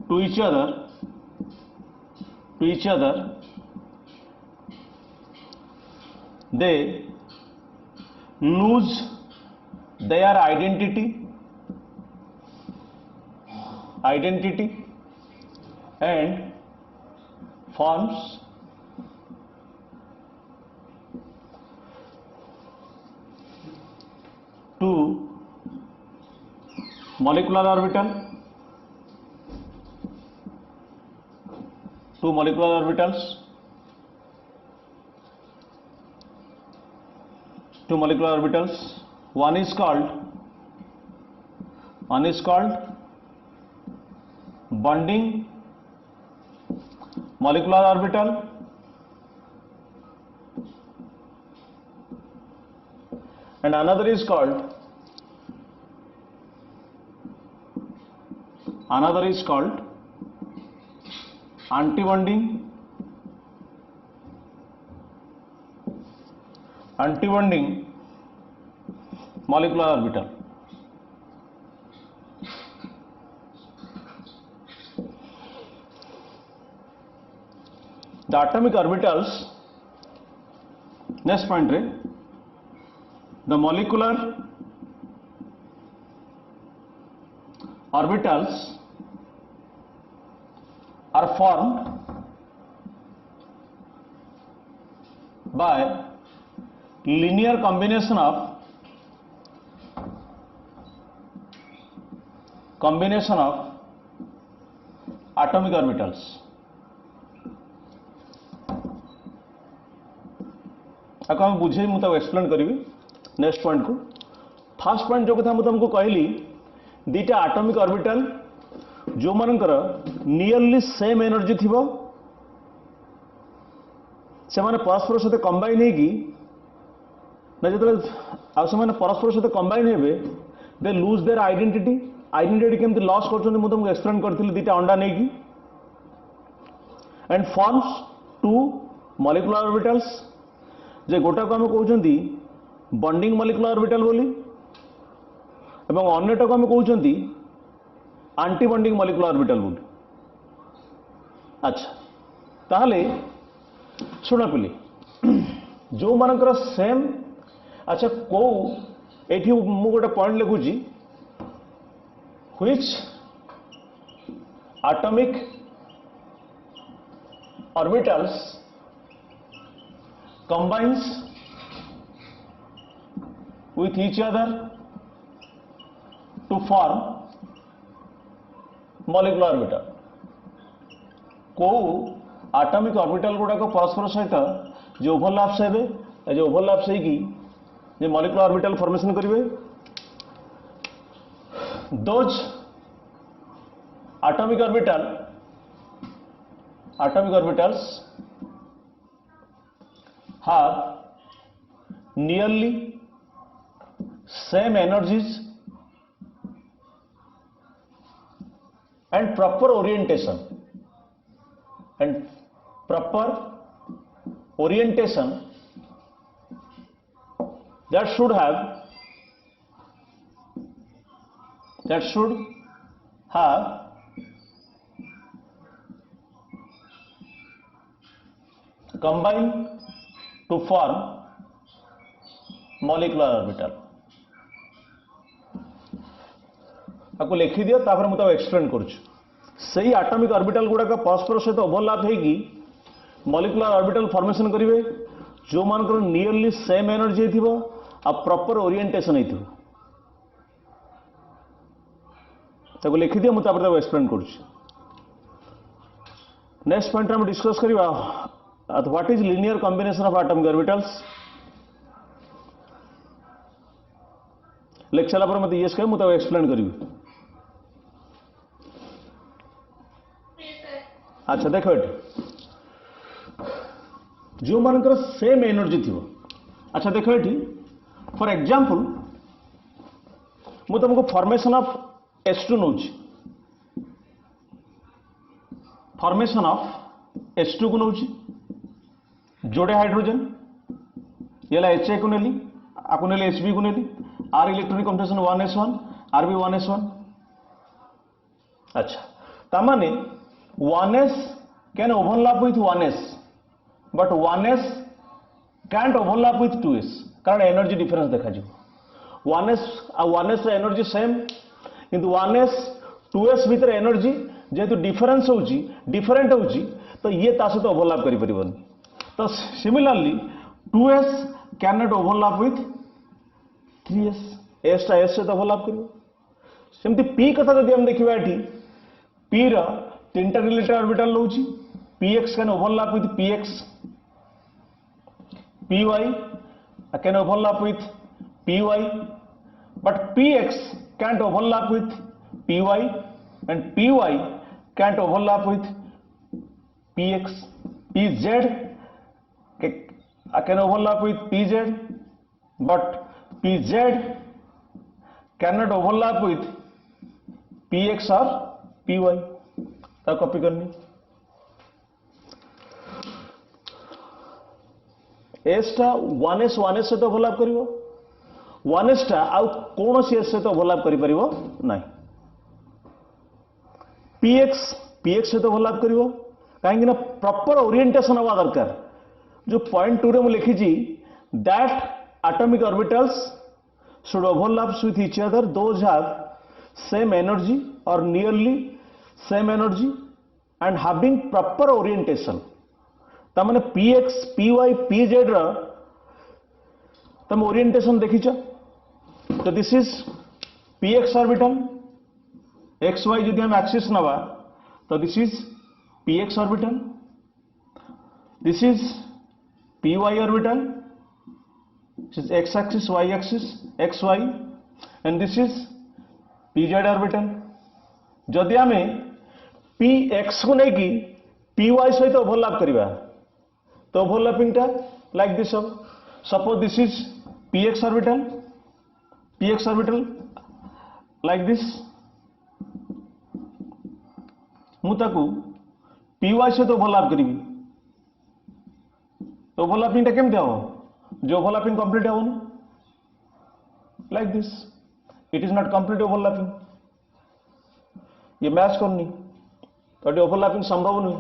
to each other they lose their identity and forms two molecular orbitals one is called bonding molecular orbital and another is called antibonding molecular orbital. The atomic orbitals, next point re, the molecular orbitals are formed by linear combination of atomic orbitals. आपको हम बुझे मुझे explain करी next point को fast point जो कथा मुझे तुमको कहली दीटा एटॉमिक ऑर्बिटल जो मानकर नियरली सेम एनर्जी थी से माने परस्पर सहित कंबाइन होगी ना जो से परस्पर सहित कंबाइन हेबे दे लूज देयर आइडेंटिटी केमती लॉस करछन मु तुमको एक्सप्लेन करथिली दीटा अंडा नेकी and forms two molecular orbitals जे गोटा को आम कहते बॉन्डिंग मॉलिक्यूलर ऑर्बिटल बोली एवं अन्यटा को आम कहते आंटी बॉन्डिंग मॉलिक्यूलर ऑर्बिटल बोली। अच्छा ताहले शुण पिले जो मानकर सेम अच्छा को एठी मु गोटे पॉइंट लिखुची which atomic orbitals combines with each other to form molecular orbital. को एटॉमिक ऑर्बिटल गुड़ाक परस्पर सहित जो ओवरलैप्स हेबे जो ओवरलैप्स होगी जे मॉलिक्यूलर ऑर्बिटल फॉर्मेशन करेंगे those atomic orbitals have nearly same energies and proper orientation that should have combined to form molecular orbital. आपको लिखि दियो तापर मुझे एक्सप्लेन करुछु सही एटॉमिक ऑर्बिटल गुड़ाक परस्पर सहित ओवरलैप होगी मॉलिक्यूलर ऑर्बिटल फॉर्मेशन करेंगे जो मानकर नियरली सेम एनर्जी थी आ प्रॉपर ओरिएंटेशन होता लिखि दियो मुझे एक्सप्लेन करुछु। नेक्स्ट पॉइंट हम डिस्कस करवा what is linear combination of atomic orbitals लिख सारा पर मत यस कह मुझे एक्सप्लेन करी अच्छा देख ये जो मानकर सेम एनर्जी थी। अच्छा देख ये फॉर एग्जांपल मु तुमको formation of H2 now formation of H2 को नौ जोड़े हाइड्रोजन ये HA को नेली आपको नेली HB को नेली आर इलेक्ट्रॉनिक कन्फर्मेशन 1s1 आरबी 1s1। अच्छा तामाने 1s can overlap with 1s but 1s can't overlap with 2s कारण एनर्जी डिफरेंस देखा जी 1s एनर्जी सेम किंतु 1s 2s भीतर एनर्जी जेहेतु डिफरेंस होची डिफरेंट होची तो ये ता सहित ओवरलैप करि परिबन। तो similarly 2s can not overlap with 3s s टा s सहित ओवरलैप करिवो। सेमती p कथा जदि हम देखिबा एठी p रा तीनटा रिलेटेड ऑर्बिटल लउची px can overlap with px py can overlap with py but px can't overlap with py and py can't overlap with px pz can overlap with pz but pz cannot overlap with px or py ता copy करनी s टा 1s से तो overlap करिवो 1s टा आउ कौन C S से तो ओवरलैप करि परिवो नाही px से तो ओवरलैप करिवो काहेकि ना प्रॉपर ओरिएंटेशन हवा दरकार जो पॉइंट 2 रे मु लिखि जी that atomic orbitals should overlaps with each other those have same energy और nearly same energy and having proper orientation ता माने px py pz रा तम ओरिएंटेशन देखिछ तो this is px orbital xy यदि हम एक्सिस नवा तो this is px orbital this is py orbital this is x axis y axis xy and this is pz orbital जदि हमें px को नहीं की py सहित ओवरलैप करिबा तो ओवरलैपिंग टा लाइक दिस अब suppose this is px orbital like this मु ताकू py से तो ओवरलैप करी तो ओवरलैपिंग टा केमते हो जो ओवरलैपिंग कंप्लीट हो like this it is not complete overlapping ये मैच करनी तो ओवरलैपिंग संभव नहीं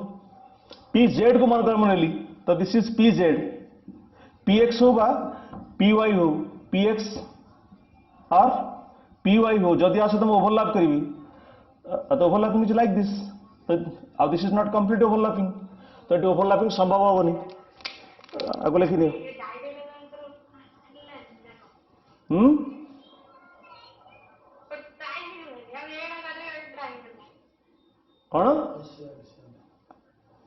pz को मानकर मनेली तो दिस इज pz px होगा py हो px और py हो जदि आ तुम ओवरलैप करी तो ओवरलैपिंग इज लाइक दिस तो this is not complete overlapping तो ये ओवरलैपिंग संभव होनी आगो लिखि दियो कौन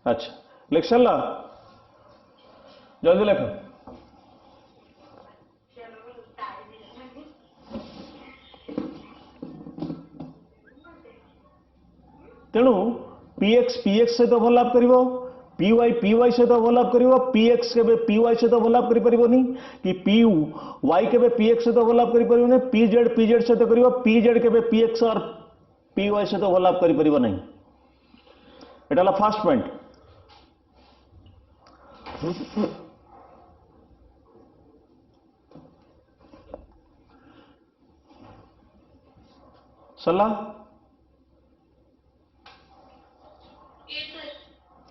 अच्छा लिख सारा जल्दी लिख तेणु px से ओवरलैप करिवो py से ओवरलैप करिवो px के py से ओवरलैप करि परिबोनी कि py के px से ओवरलैप करि परिबोनी pz से करिवो pz के px और py से ओवरलैप करि परिबो नहीं एटा ला फर्स्ट पॉइंट सला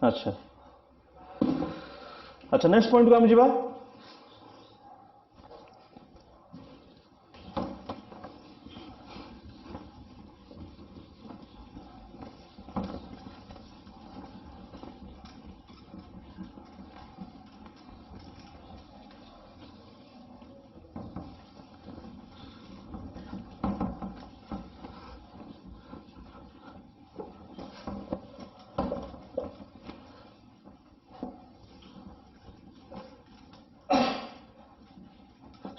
अच्छा अच्छा नेक्स्ट पॉइंट को हम जीवा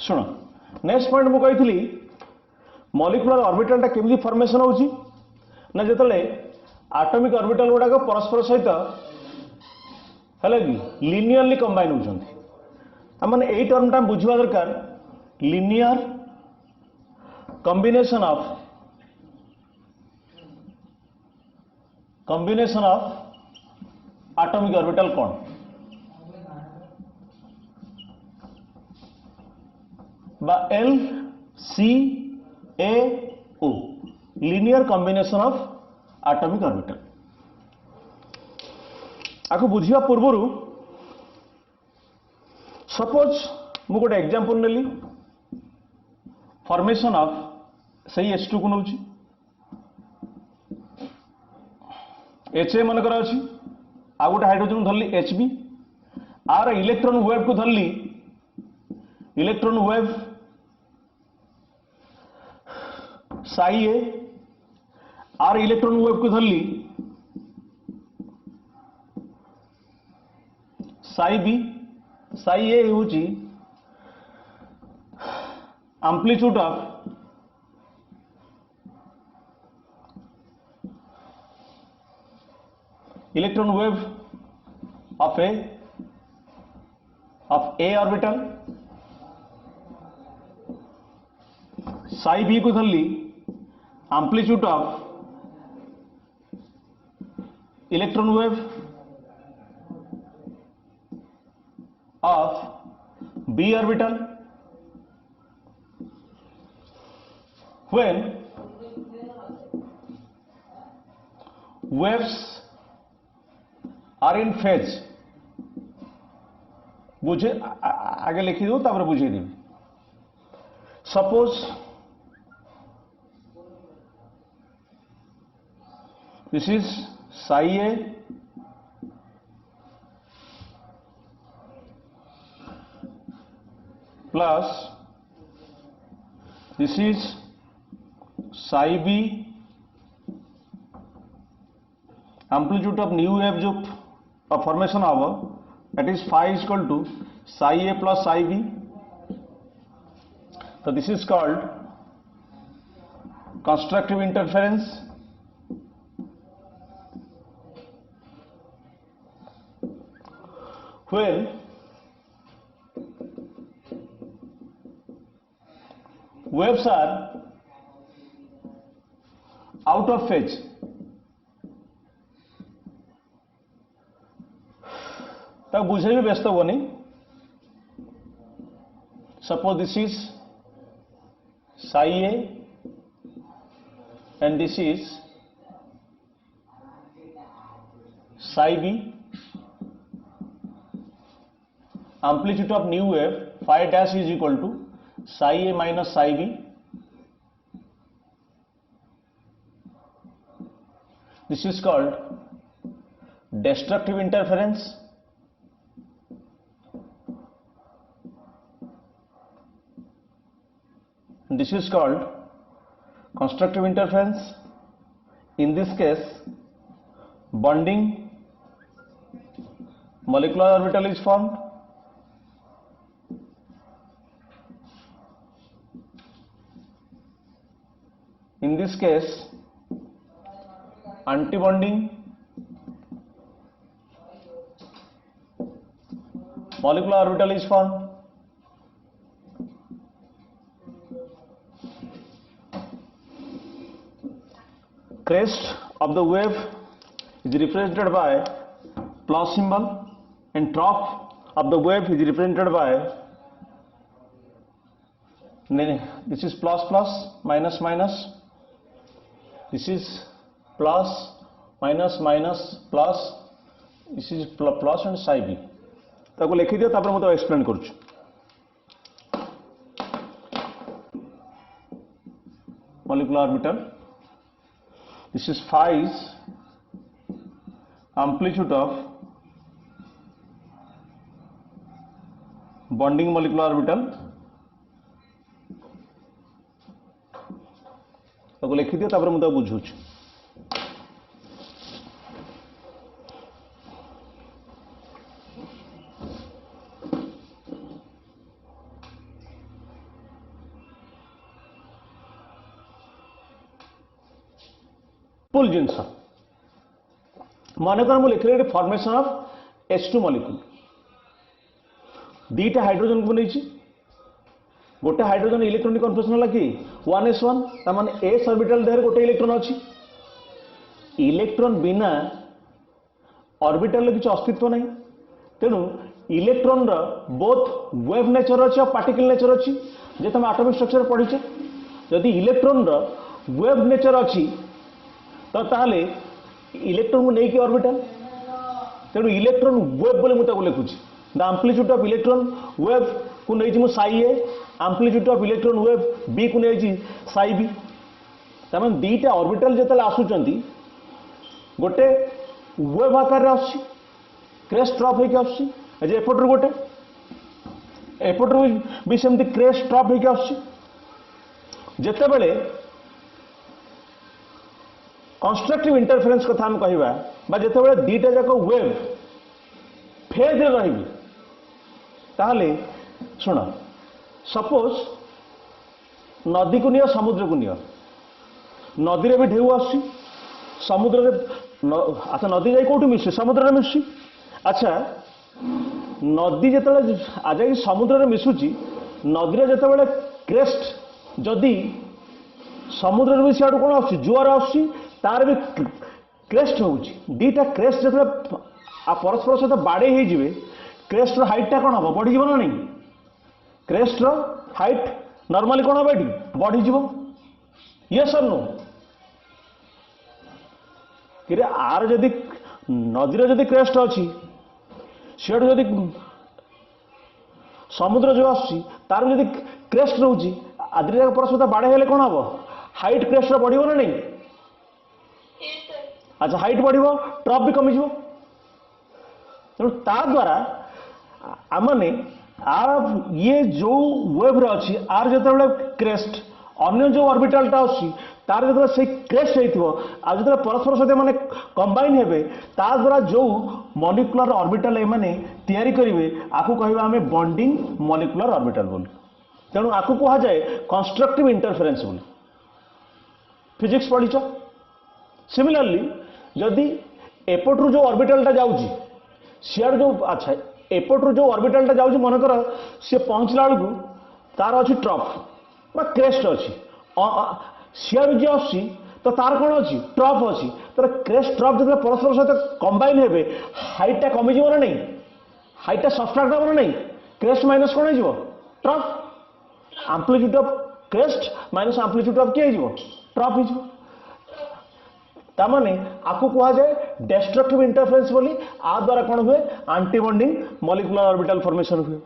शुण नेक्स्ट पॉइंट मु कही मॉलिक्यूलर ऑर्बिटल टा केमि फॉर्मेशन होची ना जतले आटमिक ऑर्बिटल गुड़ाक परस्पर सहित है कि लिनियरली कंबाइन होती मैंने यही टर्मटा बुझा दरकार linear combination of atomic orbital कौन बा L C A O linear combination of atomic orbital आपको बुझा पूर्वर सपोज मु गोटे एग्जांपल नेली फॉर्मेशन ऑफ सही H2 को नौची HA मनकर अच्छी आ गोटे हाइड्रोजन धरली HB आर इलेक्ट्रॉन वेव को धरली इलेक्ट्रॉन वेव साई ए आर इलेक्ट्रॉन वेव को धरली साई बी साई ए होची amplitude of electron wave of A orbital psi B को धरली amplitude of electron wave of B orbital when waves are in phase बुझे आगे लिखी दो तापर बुझे दी suppose this is psi A plus this is psi B amplitude of new wave जो formation होगा that is phi is equal to psi A plus psi B so this is called constructive interference when waves are out of phase तक बुझे भी व्यस्त होनी suppose this is psi A and this is psi B amplitude of new wave phi dash is equal to psi A minus psi B this is called destructive interference and this is called constructive interference in this case bonding molecular orbital is formed in this case antibonding molecular orbital is formed crest of the wave is represented by plus symbol and trough of the wave is represented by this is plus plus minus minus this is plus minus minus plus this is plus and psi b ताको लिखि दियो तापर मैं तो explain करूछु molecular orbital this is phi is amplitude of bonding molecular orbital ताको लिखि दियो तापर मैं तो बुझुछु पुल जिनस मानकर मुझे लिखले फॉर्मेशन ऑफ H2 मॉलिक्यूल दीटा हाइड्रोजन को नहीं गोटे हाइड्रोजन इलेक्ट्रॉनिक कन्फर्मेशन है कि 1s1 तार एस ऑर्बिटल देहर गोटे इलेक्ट्रॉन अच्छी इलेक्ट्रॉन बिना ऑर्बिटल किसी अस्तित्व नहीं तेणु इलेक्ट्रॉन बोथ वेव नेचर अच्छी और पार्टिकल नेचर अच्छी जे तुम एटॉमिक स्ट्रक्चर पढ़ीचे जदि इलेक्ट्रॉन वेव नेचर अच्छी तो ताहले इलेक्ट्रॉन को नहीं कि ऑर्बिटल तेणु इलेक्ट्रॉन वेव बोले मुझे लिखुची the amplitude of electron wave को नहीं psi A amplitude of electron wave B को नहीं साई बी तमें दीटा ऑर्बिटल जिते आसुंच गोटे वेव आकार क्रेस्ट ट्रफ होकर आसपटर गोटे एपटर भी सेमती क्रेस्ट ट्रफ होकर आसते बेले कंस्ट्रक्टिव इंटरफेरेंस कथा हम कहवा जिते बड़े दीटा जाक वेव फेज रही ताहले शुण सपोज नदी को नियो समुद्र को नियो नदी में भी ढेउ आस समुद्र अच्छा नदी जाए कौट मिसुची समुद्र में मिसुची अच्छा नदी जो आज समुद्र में मिसुची नदी जो क्रेस्ट जदि समुद्र भी सियाड़ कौन आस जुआर आसार भी क्रेस्ट हो दीटा क्रेस्ट जो परस्पर सहित बाड़े हो क्रेस्ट हाइटा कौन हम बढ़ीज ना नहीं क्रेस्ट हाइट नॉर्मली कौन हम ये बढ़ीज यस और नो कि आर जदि नदीर जदि क्रेस्ट अच्छी सीआड़ जदि समुद्र जो आसार जदि क्रेस्ट रोचे आदि परस्पर बाड़े हेले कौन हम हाइट क्रेस्ट बढ़ो ना नहीं अच्छा हाइट बढ़ो ट्रफ भी कमिज तेणु ता द्वारा आमने आर ये जो वेव अच्छी आर जो क्रेस्ट अन्य जो ऑर्बिटलटा तार जो से क्रेस्ट होता जो परस्पर सहित मैंने कंबाइन हे ता द्वारा जो मॉलिक्यूलर ऑर्बिटल एमाने तैयारी करेंगे आपको कहवा आम बॉन्डिंग मॉलिक्यूलर ऑर्बिटल बोली तेणु आपको कह जाए कंस्ट्रक्टिव इंटरफेरेंस बोली फिजिक्स पढ़ीच सिमिलरली जदि एपटू जो ऑर्बिटलटा जाऊँगी सियाड़ जो अच्छा एपटू जो ऑर्बिटलटा जाऊँगी मनकर सी पहुँचला बेलू तार अच्छी ट्रफ क्रेस्ट अच्छी सियाड़ जो आसी तो तार कौन अच्छी ट्रफ अच्छी तर क्रेस्ट ट्रफ जो परस्पर सहित कंबाइन हे हाइटा कमिज ना नहीं हाइटा सब्सट्राक्ट हम ना नहीं क्रेस्ट माइनस कौन हो trough amplitude of crest minus amplitude of किए ट्रफ हो तामाने आपको कहा जाए डेस्ट्रक्टिव इंटरफेरेंस बोली आ द्वारा कौन हुए anti bonding molecular orbital formation हुए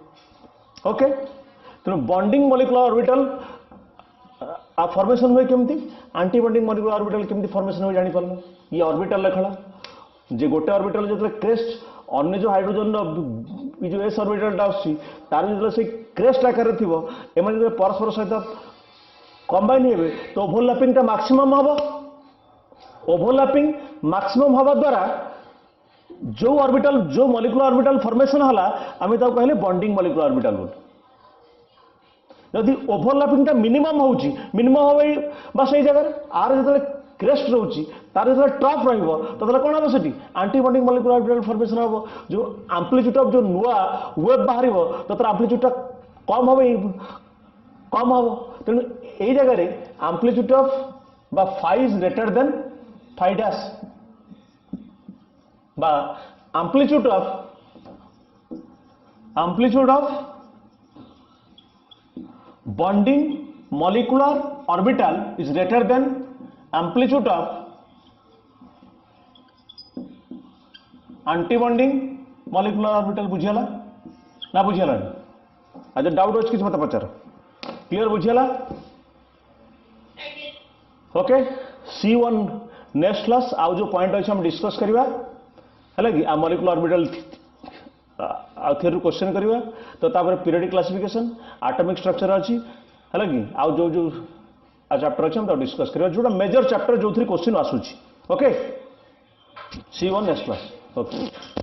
ओके तेणु बॉन्डिंग मॉलिक्यूलर ऑर्बिटल फॉर्मेशन हुए केमती एंटी बॉन्डिंग मॉलिक्यूलर ऑर्बिटल केमती फॉर्मेशन हुए जानी पारल ये ऑर्बिटल खेला जे गोटे ऑर्बिटल जो क्रेस्ट अन्य जो हाइड्रोजन जो एस ऑर्बिटलटा तार जो से क्रेस्ट आकार थी एम परस्पर सहित कंबाइन हे तो ओवरलैपिंग मैक्सिमम हम ओवरलैपिंग मैक्सिमम हवा द्वारा जो ऑर्बिटल जो मॉलिक्यूलर ऑर्बिटल फॉर्मेशन हला आम कहले बॉन्डिंग मॉलिक्यूलर ऑर्बिटल बोल जदि ओवरलैपिंग मिनिमम होची मिनिमम हो से जगह आर जो क्रेस्ट रोची तार जो ट्रफ रहा कौन हम से anti bonding molecular orbital formation हम जो एम्प्लीट्यूड ऑफ जो नुआ वेव बाहर तो एम्प्लीट्यूड कम हम तेणु यही जगह amplitude of phi is greater than phi dash amplitude of bonding molecular orbital is greater than amplitude of anti-bonding molecular orbital बुझीला ना बुझीला आज डाउट अच्छे किसी मत पचार क्लियर बुझीला ओके C1 नेक्स्ट क्लास आउ जो पॉइंट अच्छे हम डिस्कस करवा है कि आ मॉलिक्यूलर ऑर्बिटल आउ थेरु क्वेश्चन करवा तो तापर पीरियडिक क्लासिफिकेशन एटॉमिक स्ट्रक्चर अच्छी है कि आउ जो जो चैप्टर अच्छे हम डिस्कस करवा जोटा मेजर चैप्टर जो क्वेश्चन आसूची okay C1 next class okay